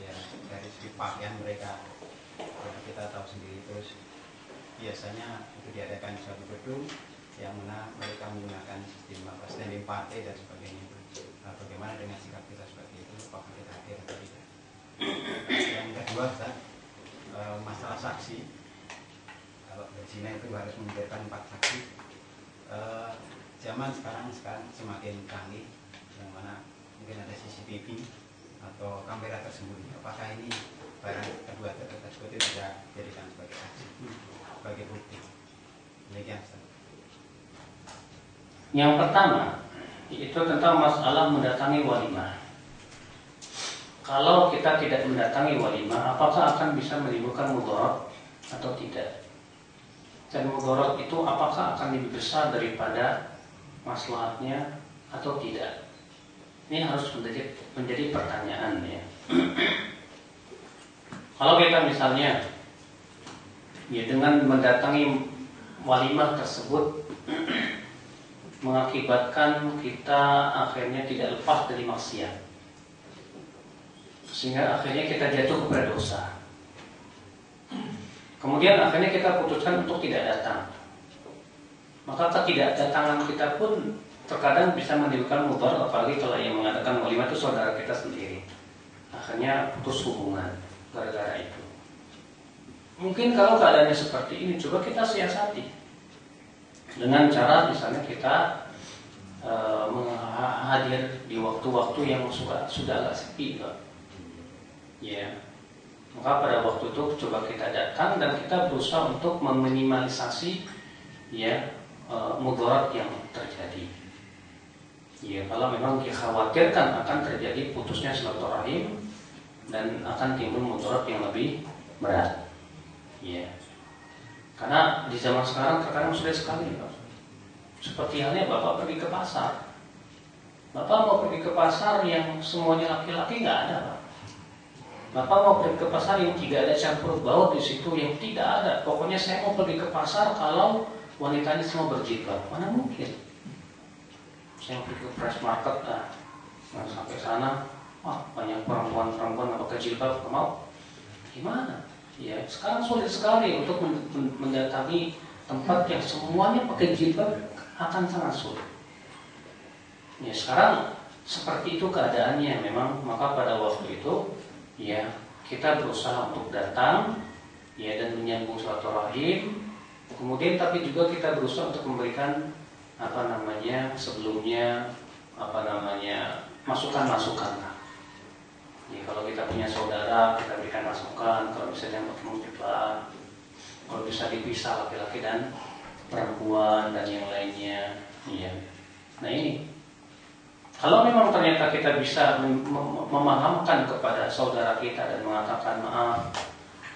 [SPEAKER 2] ya dari segi pakaian mereka kita tahu sendiri. Terus biasanya itu diadakan suatu gedung yang mana mereka menggunakan sistem standing party dan sebagainya. Bagaimana dengan sikap kita seperti itu? Apakah kita hadir atau tidak? Yang kedua, masalah saksi. Kalau di Cina itu harus membiarkan 4 saksi. Zaman sekarang semakin canggih, yang mana mungkin ada CCTV atau kamera tersembunyi. Apakah ini barang kedua tersebut tidak dijadikan sebagai saksi, sebagai bukti? Demikian.
[SPEAKER 1] Yang pertama itu tentang masalah mendatangi walimah. Kalau kita tidak mendatangi walimah, apakah akan bisa menimbulkan mudarat atau tidak? Dan mudarat itu apakah akan lebih besar daripada maslahatnya atau tidak? Ini harus menjadi pertanyaan ya. Kalau kita misalnya ya dengan mendatangi walimah tersebut mengakibatkan kita akhirnya tidak lepas dari maksiat, sehingga akhirnya kita jatuh kepada dosa. Kemudian akhirnya kita putuskan untuk tidak datang. Maka ketidakdatangan kita pun terkadang bisa menimbulkan mudarat, apalagi kalau yang mengadakan walimah itu saudara kita sendiri. Akhirnya putus hubungan gara-gara itu. Mungkin kalau keadaannya seperti ini, coba kita siasati. dengan cara misalnya kita hadir di waktu-waktu yang sudah agak sepi, Pak. Ya, maka pada waktu itu coba kita datang dan kita berusaha untuk meminimalisasi ya mudarat yang terjadi. Ya, kalau memang dikhawatirkan akan terjadi putusnya silaturahim dan akan timbul mudarat yang lebih berat. Ya. Karena di zaman sekarang terkadang sulit sekali, Pak. Seperti halnya Bapak pergi ke pasar. Bapak mau pergi ke pasar yang semuanya laki-laki nggak ada, Pak. Bapak mau pergi ke pasar yang tidak ada campur baur di situ, yang tidak ada. Pokoknya saya mau pergi ke pasar kalau wanitanya semua berjilbab. Mana mungkin? Saya pergi ke fresh market, nah sampai sana, wah banyak perempuan pakai jilbab, mau? Gimana? Ya, sekarang sulit sekali untuk mendatangi tempat yang semuanya pakai jilbab, akan sangat sulit. Ya, sekarang seperti itu keadaannya memang, maka pada waktu itu ya kita berusaha untuk datang ya dan menyambung silaturahim. Kemudian tapi juga kita berusaha untuk memberikan sebelumnya masukan-masukan lah. Ya, kalau kita punya saudara kita berikan masukan, kalau misalnya bertemu juga, kalau bisa dipisah laki-laki dan perempuan dan yang lainnya. Ya. Nah ini, kalau memang ternyata kita bisa memahamkan kepada saudara kita dan mengatakan maaf,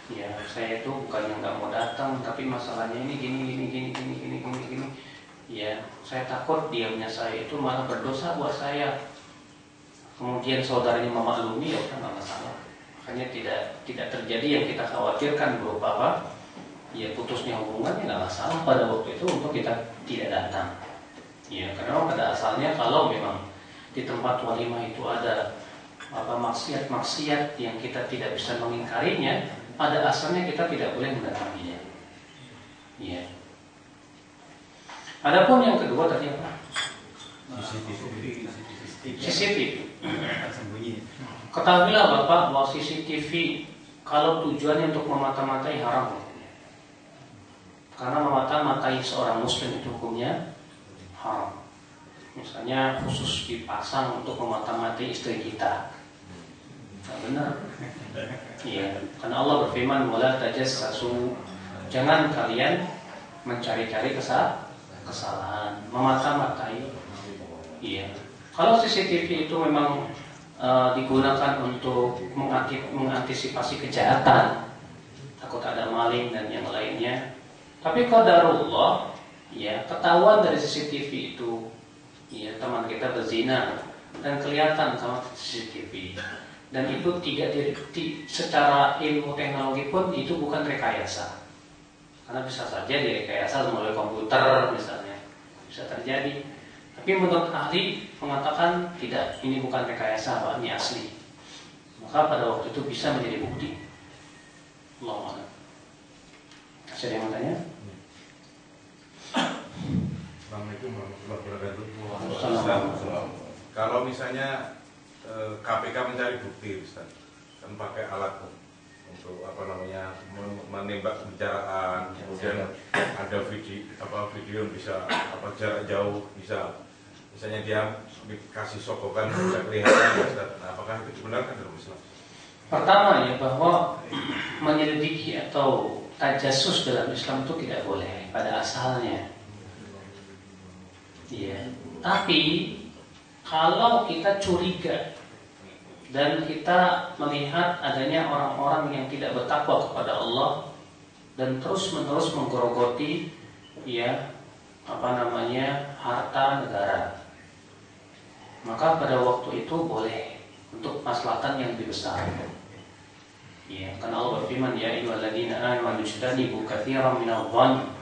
[SPEAKER 1] ya saya itu bukannya nggak mau datang, tapi masalahnya ini gini. Ya, saya takut diamnya saya itu malah berdosa buat saya. Kemudian saudaranya memaklumi, ya udah nggak masalah. Makanya tidak terjadi yang kita khawatirkan berupa apa? Ya putusnya hubungannya nggak masalah pada waktu itu untuk kita tidak datang. Ya, karena pada asalnya kalau memang di tempat walimah itu ada maksiat-maksiat yang kita tidak bisa mengingkarinya, pada asalnya kita tidak boleh mendatanginya. Ya. Adapun yang kedua tadi apa? CCTV. Ketahuilah Bapak bahwa CCTV kalau tujuannya untuk memata-matai haram. Karena memata-matai seorang muslim itu hukumnya haram. Misalnya khusus dipasang untuk memata-matai istri kita. Nah, benar. Iya, karena Allah berfirman, "Wala tajassasu." Jangan kalian mencari-cari kesalahan, memata-matai. Iya. Kalau CCTV itu memang digunakan untuk mengantisipasi kejahatan, takut ada maling dan yang lainnya. Tapi qadarullah, ya, ketahuan dari CCTV itu, ya, teman kita berzina dan kelihatan sama CCTV. Dan itu tidak secara ilmu teknologi pun itu bukan rekayasa. Karena bisa saja direkayasa melalui komputer misalnya, bisa terjadi. Tapi menurut ahli mengatakan tidak, ini bukan rekayasa, Pak, ini asli. Maka pada waktu itu bisa menjadi bukti. Allahu a'lam. Masih ada yang mau tanya?
[SPEAKER 3] Assalamualaikum warahmatullahi wabarakatuh. Kalau misalnya KPK mencari bukti, Ustaz, kan pakai alat untuk menembak pembicaraan, kemudian ada video bisa jarak jauh, bisa misalnya dia dikasih sokokan tidak kelihatan, Ustaz. Nah, apakah itu dibenarkan dalam Islam?
[SPEAKER 1] Pertama ya, bahwa menyelidiki atau tajassus dalam Islam itu tidak boleh pada asalnya. Iya. Tapi kalau kita curiga dan kita melihat adanya orang-orang yang tidak bertakwa kepada Allah dan terus-menerus menggerogoti harta negara, maka pada waktu itu boleh untuk maslahatan yang lebih besar. Ya, karena Allah berfirman, ya ayyuhalladzina amanu ijtanibu katsiran minadh-dhann.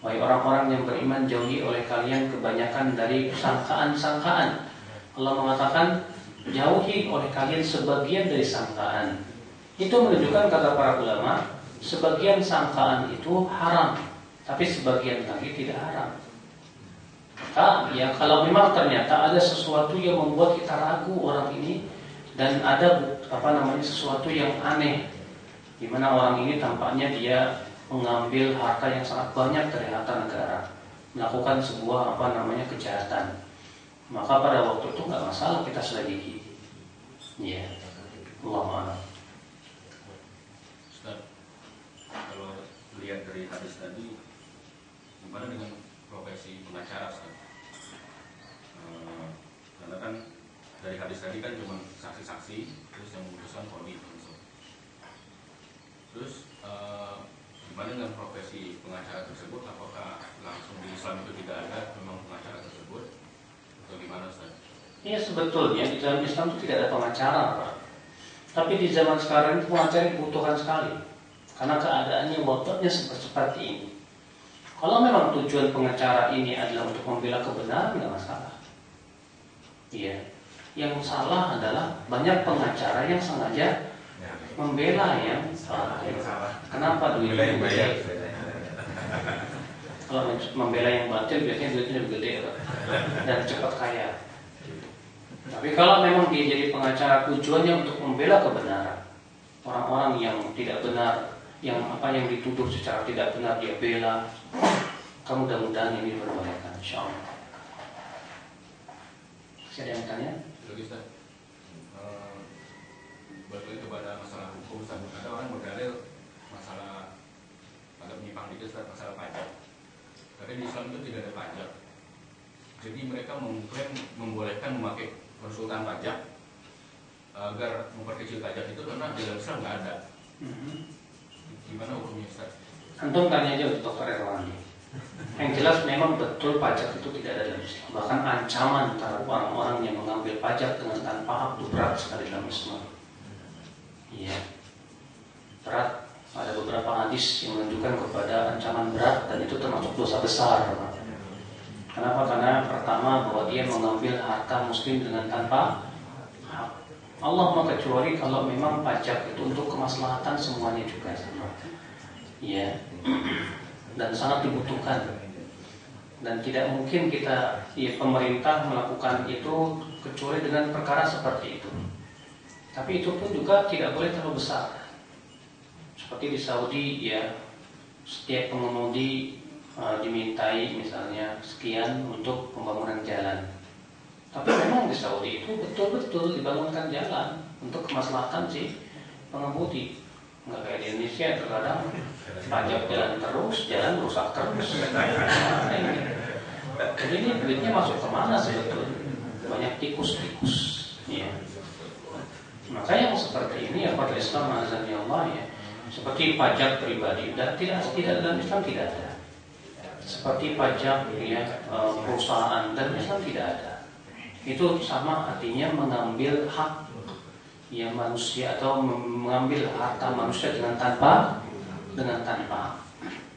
[SPEAKER 1] Wahai orang-orang yang beriman, jauhi oleh kalian kebanyakan dari sangkaan-sangkaan. Allah mengatakan, jauhi oleh kalian sebagian dari sangkaan. Itu menunjukkan, kata para ulama, sebagian sangkaan itu haram, tapi sebagian lagi tidak haram. Maka ya kalau memang ternyata ada sesuatu yang membuat kita ragu orang ini, dan ada sesuatu yang aneh, di mana orang ini tampaknya dia mengambil harta yang sangat banyak dari harta negara, melakukan sebuah kejahatan, maka pada waktu itu nggak masalah kita selidiki. Ya, Allah a'lam.
[SPEAKER 4] Ustaz, kalau lihat dari hadis tadi, gimana dengan profesi pengacara, Ustaz? Karena kan dari hadis tadi kan cuma saksi-saksi, terus yang memutuskan vonis langsung. Terus gimana dengan profesi pengacara tersebut? Apakah langsung di Islam itu tidak ada memang pengacara tersebut? Atau gimana, Ustaz?
[SPEAKER 1] Iya, sebetulnya di dalam Islam itu tidak ada pengacara, Pak. Tapi di zaman sekarang itu pengacara dibutuhkan sekali, karena keadaannya wabahnya seperti ini. Kalau memang tujuan pengacara ini adalah untuk membela kebenaran, nggak masalah. Iya, yang salah adalah banyak pengacara yang sengaja membela yang salah. Kenapa duitnya gede? Kalau membela yang batil biasanya duitnya lebih gede, Pak, dan cepat kaya. Tapi kalau memang dia jadi pengacara tujuannya untuk membela kebenaran, orang-orang yang tidak benar, yang dituduh secara tidak benar dia bela, kamu mudah-mudahan ini diperbolehkan, insyaallah. Ada yang tanya?
[SPEAKER 4] Lagi, Ustaz. Balik kepada masalah hukum, Ustaz. Ada orang berdalil masalah agak menyimpang dikit, Ustaz, masalah pajak. Tapi di Islam itu tidak ada pajak. Jadi mereka mengklaim membolehkan memakai konsultan pajak agar memperkecil pajak itu, karena di dalam Islam nggak ada. Gimana hukumnya, Ustaz?
[SPEAKER 1] Antum tanya aja untuk Dr. Erlandi. Yang jelas memang betul pajak itu tidak ada dalam Islam. Bahkan ancaman terhadap orang-orang yang mengambil pajak dengan tanpa hak itu berat sekali dalam Islam. Iya, berat. Ada beberapa hadis yang menunjukkan kepada ancaman berat, dan itu termasuk dosa besar. Kenapa? Karena pertama bahwa dia mengambil harta muslim dengan tanpa hak. Allah kecuali kalau memang pajak itu untuk kemaslahatan semuanya juga sama. Iya. Dan sangat dibutuhkan, dan tidak mungkin pemerintah melakukan itu kecuali dengan perkara seperti itu. Tapi itu pun juga tidak boleh terlalu besar. Seperti di Saudi, ya, setiap pengemudi dimintai misalnya sekian untuk pembangunan jalan. Tapi memang di Saudi itu betul-betul dibangunkan jalan untuk kemaslahatan si pengemudi. Nggak kayak di Indonesia, terkadang pajak jalan terus, jalan rusak terus. Jadi ini duitnya masuk kemana sebetulnya? Banyak tikus-tikus. Ya. Maka yang seperti ini ya pada Islam azan ya Allah, ya, seperti pajak pribadi, dan tidak dalam Islam tidak ada. Seperti pajak ya perusahaan, dan Islam tidak ada. Itu sama artinya mengambil hak yang manusia atau mengambil harta manusia dengan tanpa.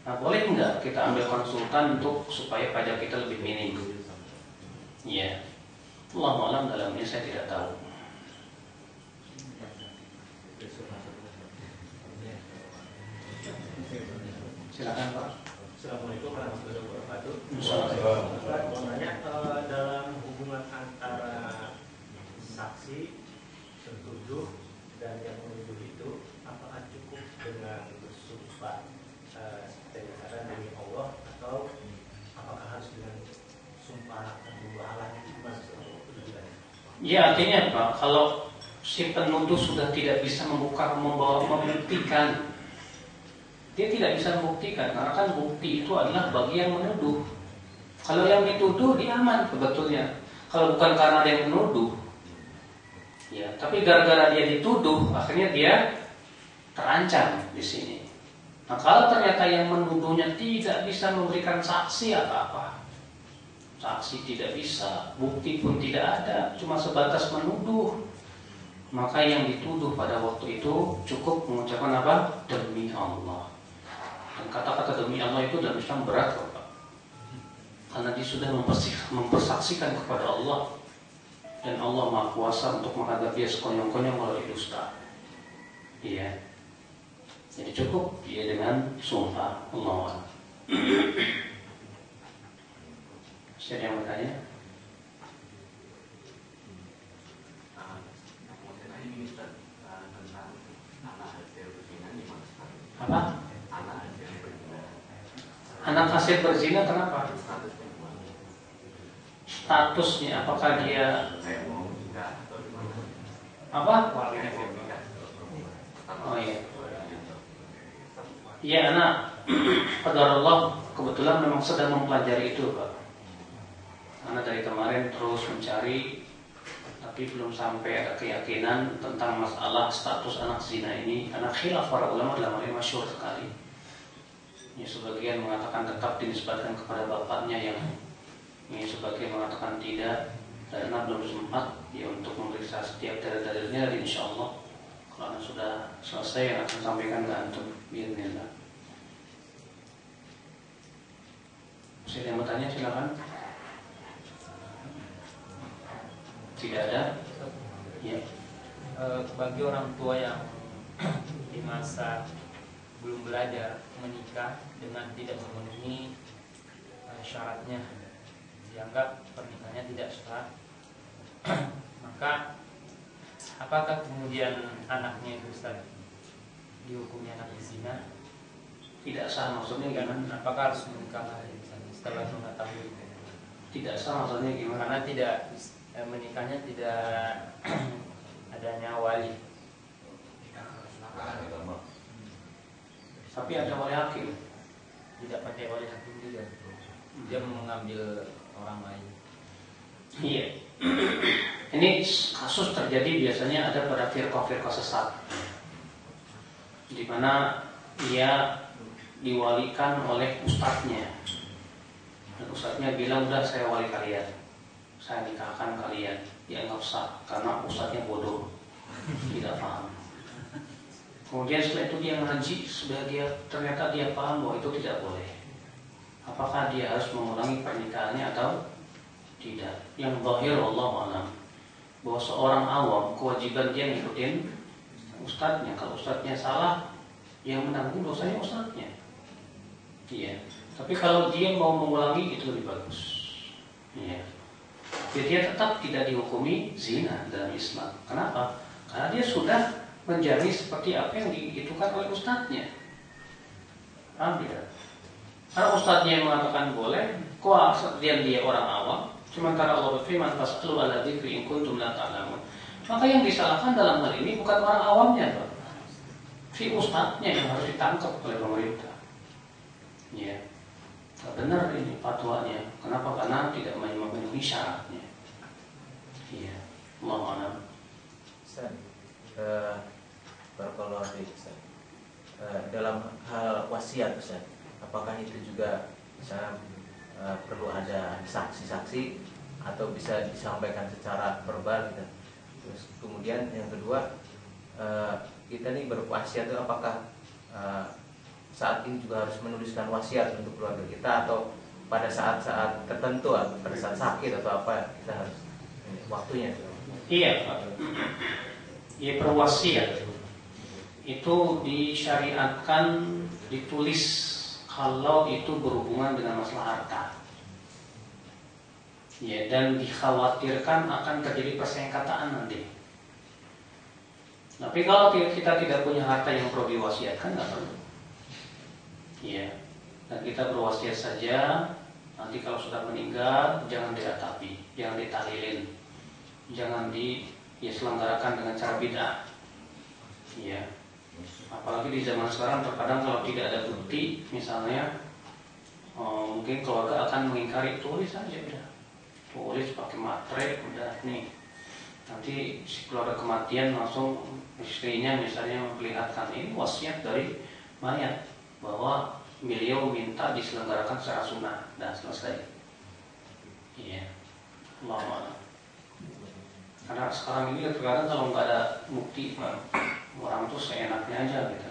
[SPEAKER 1] Nah, boleh nggak kita ambil konsultan untuk supaya pajak kita lebih minim? Ya, Allahu a'lam, dalamnya saya tidak tahu. Silakan Pak.
[SPEAKER 5] Assalamualaikum warahmatullahi wabarakatuh.
[SPEAKER 1] Assalamualaikum.
[SPEAKER 5] Mau nanya, dalam hubungan antara saksi, tertuduh, dan yang menuduh itu, apakah cukup dengan bersumpah demi Allah, atau apakah harus dengan sumpah pembualan?
[SPEAKER 1] Ya, artinya Pak, kalau si penuduh sudah tidak bisa membuktikan, dia tidak bisa membuktikan, karena kan bukti itu adalah bagi yang menuduh. Kalau yang dituduh dia aman sebetulnya. Kalau bukan karena dia menuduh, ya, tapi gara-gara dia dituduh, akhirnya dia terancam di sini. Nah, kalau ternyata yang menuduhnya tidak bisa memberikan saksi apa-apa, saksi tidak bisa, bukti pun tidak ada, cuma sebatas menuduh, maka yang dituduh pada waktu itu cukup mengucapkan apa? Demi Allah. Dan kata-kata demi Allah itu dalam Islam berat, Pak. Karena dia sudah mempersaksikan kepada Allah, dan Allah Maha Kuasa untuk menghadapi dia sekonyong-konyong kalau didusta. Iya. Jadi cukup dia dengan sumpah Allah. Siapa yang bertanya? Apa? Anak hasil berzina kenapa? statusnya, apakah dia apa? Oh iya. Iya anak, qadarullah kebetulan memang sedang mempelajari itu Pak. Anak dari kemarin terus mencari, tapi belum sampai ada keyakinan tentang masalah status anak zina ini. Karena khilaf para ulama dalam hal ini masyhur sekali. Ya, sebagian mengatakan tetap dinisbatkan kepada bapaknya, yang sebagian mengatakan tidak. Dan anak belum sempat ya untuk memeriksa setiap dalil-dalilnya. Dan insya Allah kalau anak sudah selesai akan sampaikan ke antum. Bismillah. Masih ada yang bertanya, silakan. Tidak ada? Ya.
[SPEAKER 6] Bagi orang tua yang di masa belum belajar menikah dengan tidak memenuhi syaratnya, dianggap pernikahannya tidak sah, maka apakah kemudian anaknya itu Ustaz dihukumi anak zina?
[SPEAKER 1] Tidak sah maksudnya gimana?
[SPEAKER 6] Apakah harus menikah lagi setelah mengetahui?
[SPEAKER 1] Tidak sah maksudnya gimana?
[SPEAKER 6] Karena tidak menikahnya tidak adanya wali.
[SPEAKER 1] Tapi ada wali hakim.
[SPEAKER 6] Tidak pakai wali hakim juga. Dia mengambil orang lain.
[SPEAKER 1] Iya. Ini kasus terjadi biasanya ada pada firqah-firqah sesat, di mana ia diwalikan oleh ustadznya. Dan ustadznya bilang, udah saya wali kalian, saya nikahkan kalian. Dianggap sah karena ustadznya bodoh, tidak paham. Kemudian setelah itu dia ngaji, sudah ternyata dia paham bahwa itu tidak boleh. Apakah dia harus mengulangi pernikahannya atau tidak? Yang zahir Allah alam, bahwa seorang awam kewajiban dia ngikutin ustadznya. Kalau ustadznya salah, yang menanggung dosanya ustadznya. Iya. Tapi kalau dia mau mengulangi itu lebih bagus. Iya. Jadi dia tetap tidak dihukumi zina dalam Islam. Kenapa? Karena dia sudah menjadi seperti apa yang diitukan oleh ustadznya. Paham tidak? Karena ustadznya yang mengatakan boleh, kok dia orang awam. Sementara Allah berfirman, "Fas'alu ala dzikri in kuntum la ta'lamun." Maka yang disalahkan dalam hal ini bukan orang awamnya, Pak. Si ustadznya yang harus ditangkap oleh pemerintah. Ya. Benar ini fatwanya. Kenapa? Karena tidak memenuhi syaratnya. Iya. Allahu a'lam.
[SPEAKER 7] Ustaz, barakallahu fiik Ustaz. Dalam hal wasiat Ustaz, apakah itu juga misalnya perlu ada saksi-saksi atau bisa disampaikan secara verbal gitu. Terus kemudian yang kedua, kita nih berwasiat itu apakah saat ini juga harus menuliskan wasiat untuk keluarga kita, atau pada saat-saat tertentu, pada saat sakit atau apa kita harus waktunya?
[SPEAKER 1] Iya Pak. Ya, berwasiat itu disyariatkan ditulis kalau itu berhubungan dengan masalah harta. Ya, dan dikhawatirkan akan terjadi persengketaan nanti. Tapi kalau kita tidak punya harta yang perlu diwasiatkan, nggak perlu. Ya, dan kita berwasiat saja. Nanti kalau sudah meninggal, jangan diratapi, jangan ditahlilin, jangan diselenggarakan dengan cara bid'ah. Ya, apalagi di zaman sekarang terkadang kalau tidak ada bukti, misalnya mungkin keluarga akan mengingkari, tulis saja udah, tulis pakai materai udah nih. Nanti si keluarga kematian langsung istrinya misalnya memperlihatkan ini wasiat dari mayat bahwa beliau minta diselenggarakan secara sunnah dan selesai. Iya, Allah. Karena sekarang ini terkadang kalau nggak ada bukti, orang tuh seenaknya aja gitu.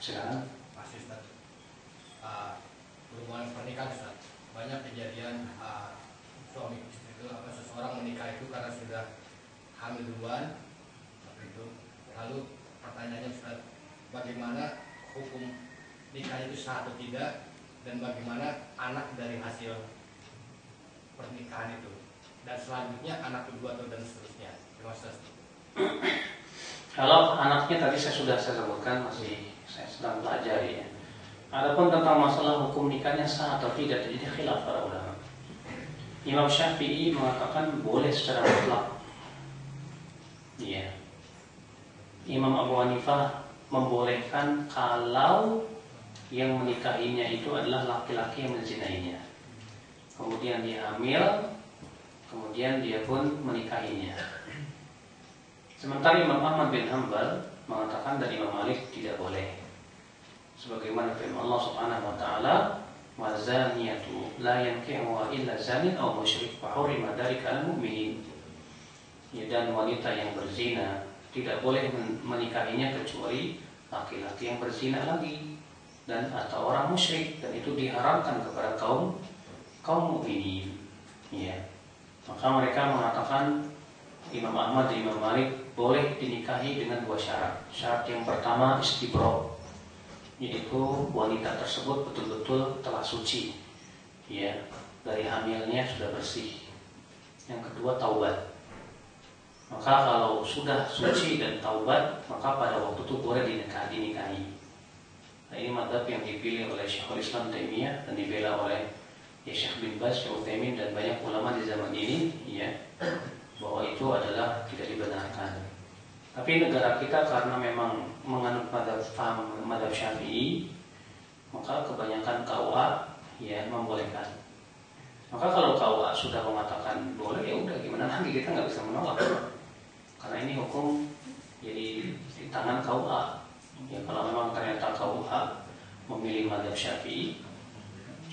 [SPEAKER 1] Silakan.
[SPEAKER 4] Masih Ustaz, hubungan pernikahan Ustaz, banyak kejadian suami istri itu seseorang menikah itu karena sudah hamil duluan, itu. Lalu pertanyaannya Ustaz, bagaimana hukum nikah itu sah atau tidak, dan bagaimana anak dari hasil pernikahan itu, dan selanjutnya anak kedua atau dan seterusnya. Terima kasih.
[SPEAKER 1] Kalau anaknya tadi saya sebutkan, masih saya sedang pelajari ya. Adapun tentang masalah hukum nikahnya sah atau tidak terjadi khilaf para ulama. Imam Syafi'i mengatakan boleh secara mutlak. Iya. Imam Abu Hanifah membolehkan kalau yang menikahinya itu adalah laki-laki yang menzinainya. Kemudian dia hamil, kemudian dia pun menikahinya. Sementara Imam Ahmad bin Hanbal mengatakan dan Imam Malik tidak boleh. Sebagaimana firman Allah Subhanahu wa taala, "Wazaniyatu la yankihuha illa zanin aw musyrik fa hurima dzalika 'alal mu'minin." Ya, dan wanita yang berzina tidak boleh menikahinya kecuali laki-laki yang berzina lagi dan atau orang musyrik, dan itu diharamkan kepada kaum mukminin. Ya. Maka mereka mengatakan Imam Ahmad dan Imam Malik boleh dinikahi dengan dua syarat. Syarat yang pertama istibro, yaitu wanita tersebut betul-betul telah suci, ya, dari hamilnya sudah bersih. Yang kedua taubat. Maka kalau sudah suci dan taubat, maka pada waktu itu boleh dinikahi. Nah, ini mazhab yang dipilih oleh Syekhul Islam Taimiyah dan dibela oleh Syekh bin Baz, Syekh Utsaimin dan banyak ulama di zaman ini, ya, bahwa itu adalah tidak dibenarkan. Tapi negara kita karena memang menganut mazhab Syafi'i, maka kebanyakan KUA ya membolehkan. Maka kalau KUA sudah mengatakan boleh, ya udah, gimana lagi, kita nggak bisa menolak. Karena ini hukum jadi di tangan KUA. Ya, kalau memang ternyata KUA memilih mazhab Syafi'i,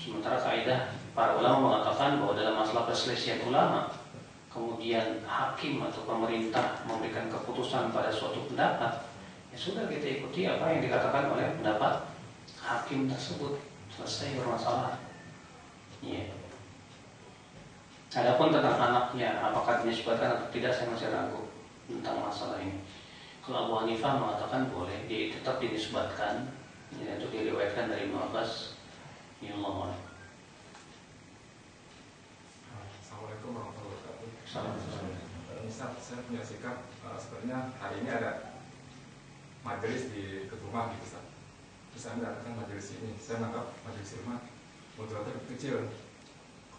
[SPEAKER 1] sementara kaidah para ulama mengatakan bahwa dalam masalah perselisihan ulama, kemudian hakim atau pemerintah memberikan keputusan pada suatu pendapat, ya sudah, kita ikuti apa yang dikatakan oleh pendapat hakim tersebut, selesai bermasalah. Ya. Adapun tentang anaknya, apakah dinisbatkan atau tidak, saya masih ragu tentang masalah ini. Kalau Abu Hanifah mengatakan boleh, dia tetap dinisbatkan, ya, itu diriwayatkan dari Ibnu Abbas. Ya Allah.
[SPEAKER 8] Assalamualaikum warahmatullahi wabarakatuh.
[SPEAKER 1] Assalamualaikum.
[SPEAKER 8] Saya punya sikap, sebenarnya hari ini ada majelis di rumah gitu, Ustaz. Terus saya datang majelis ini, saya menganggap majelis rumah moderator kecil.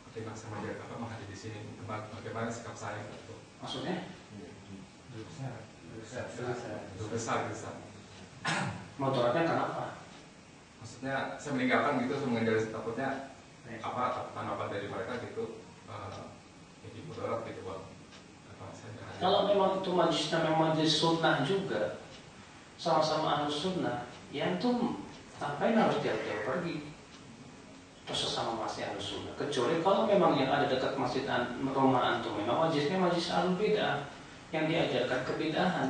[SPEAKER 8] Ketika saya menghadiri di sini, bagaimana sikap saya gitu?
[SPEAKER 1] Maksudnya?
[SPEAKER 8] Besar gitu.
[SPEAKER 1] Moderatornya kenapa?
[SPEAKER 8] Maksudnya saya meninggalkan gitu, saya mengendalikan, takutnya apa tanggapan dari mereka gitu, jadi mudarat gitu, Bang.
[SPEAKER 1] Kalau memang itu majlisnya memang majlis sunnah juga, sama-sama ahlus sunnah, ya antum ngapain harus jauh-jauh pergi? Terus sesama masih ahlus sunnah. Kecuali kalau memang yang ada dekat masjid rumah antum memang majlisnya majlis ahlul bidah yang diajarkan kebidahan,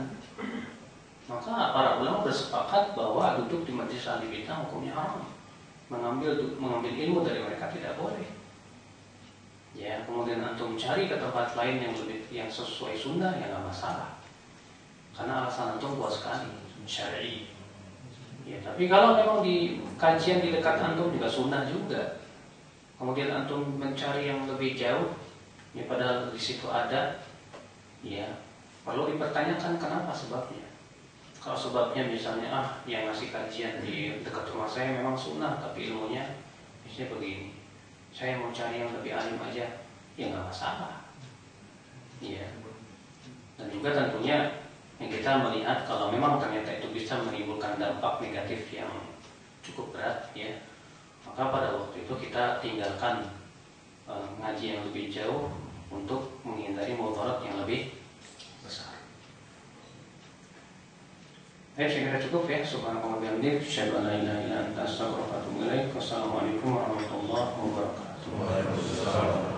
[SPEAKER 1] maka para ulama bersepakat bahwa duduk di majlis ahli bidah hukumnya haram. Mengambil ilmu dari mereka tidak boleh. Ya, kemudian antum cari ke tempat lain yang sesuai sunnah, ya nggak masalah. Karena alasan antum kuat sekali, syar'i. Ya, tapi kalau memang di kajian di dekat antum juga sunnah juga, kemudian antum mencari yang lebih jauh, ya padahal di situ ada, ya perlu dipertanyakan kenapa sebabnya. Kalau sebabnya misalnya yang ngasih kajian di dekat rumah saya memang sunnah, tapi ilmunya misalnya begini, saya mau cari yang lebih alim aja, ya nggak masalah. Iya. Dan juga tentunya yang kita melihat kalau memang ternyata itu bisa menimbulkan dampak negatif yang cukup berat, ya, maka pada waktu itu kita tinggalkan ngaji yang lebih jauh untuk menghindari mudarat yang lebih besar. Baik, saya kira cukup ya. Subhanallah wa bihamdihi, asyhadu an la ilaha illa anta, astaghfiruka wa atubu ilaik. Wassalamualaikum warahmatullahi wabarakatuh.
[SPEAKER 3] Waalaikumsalam.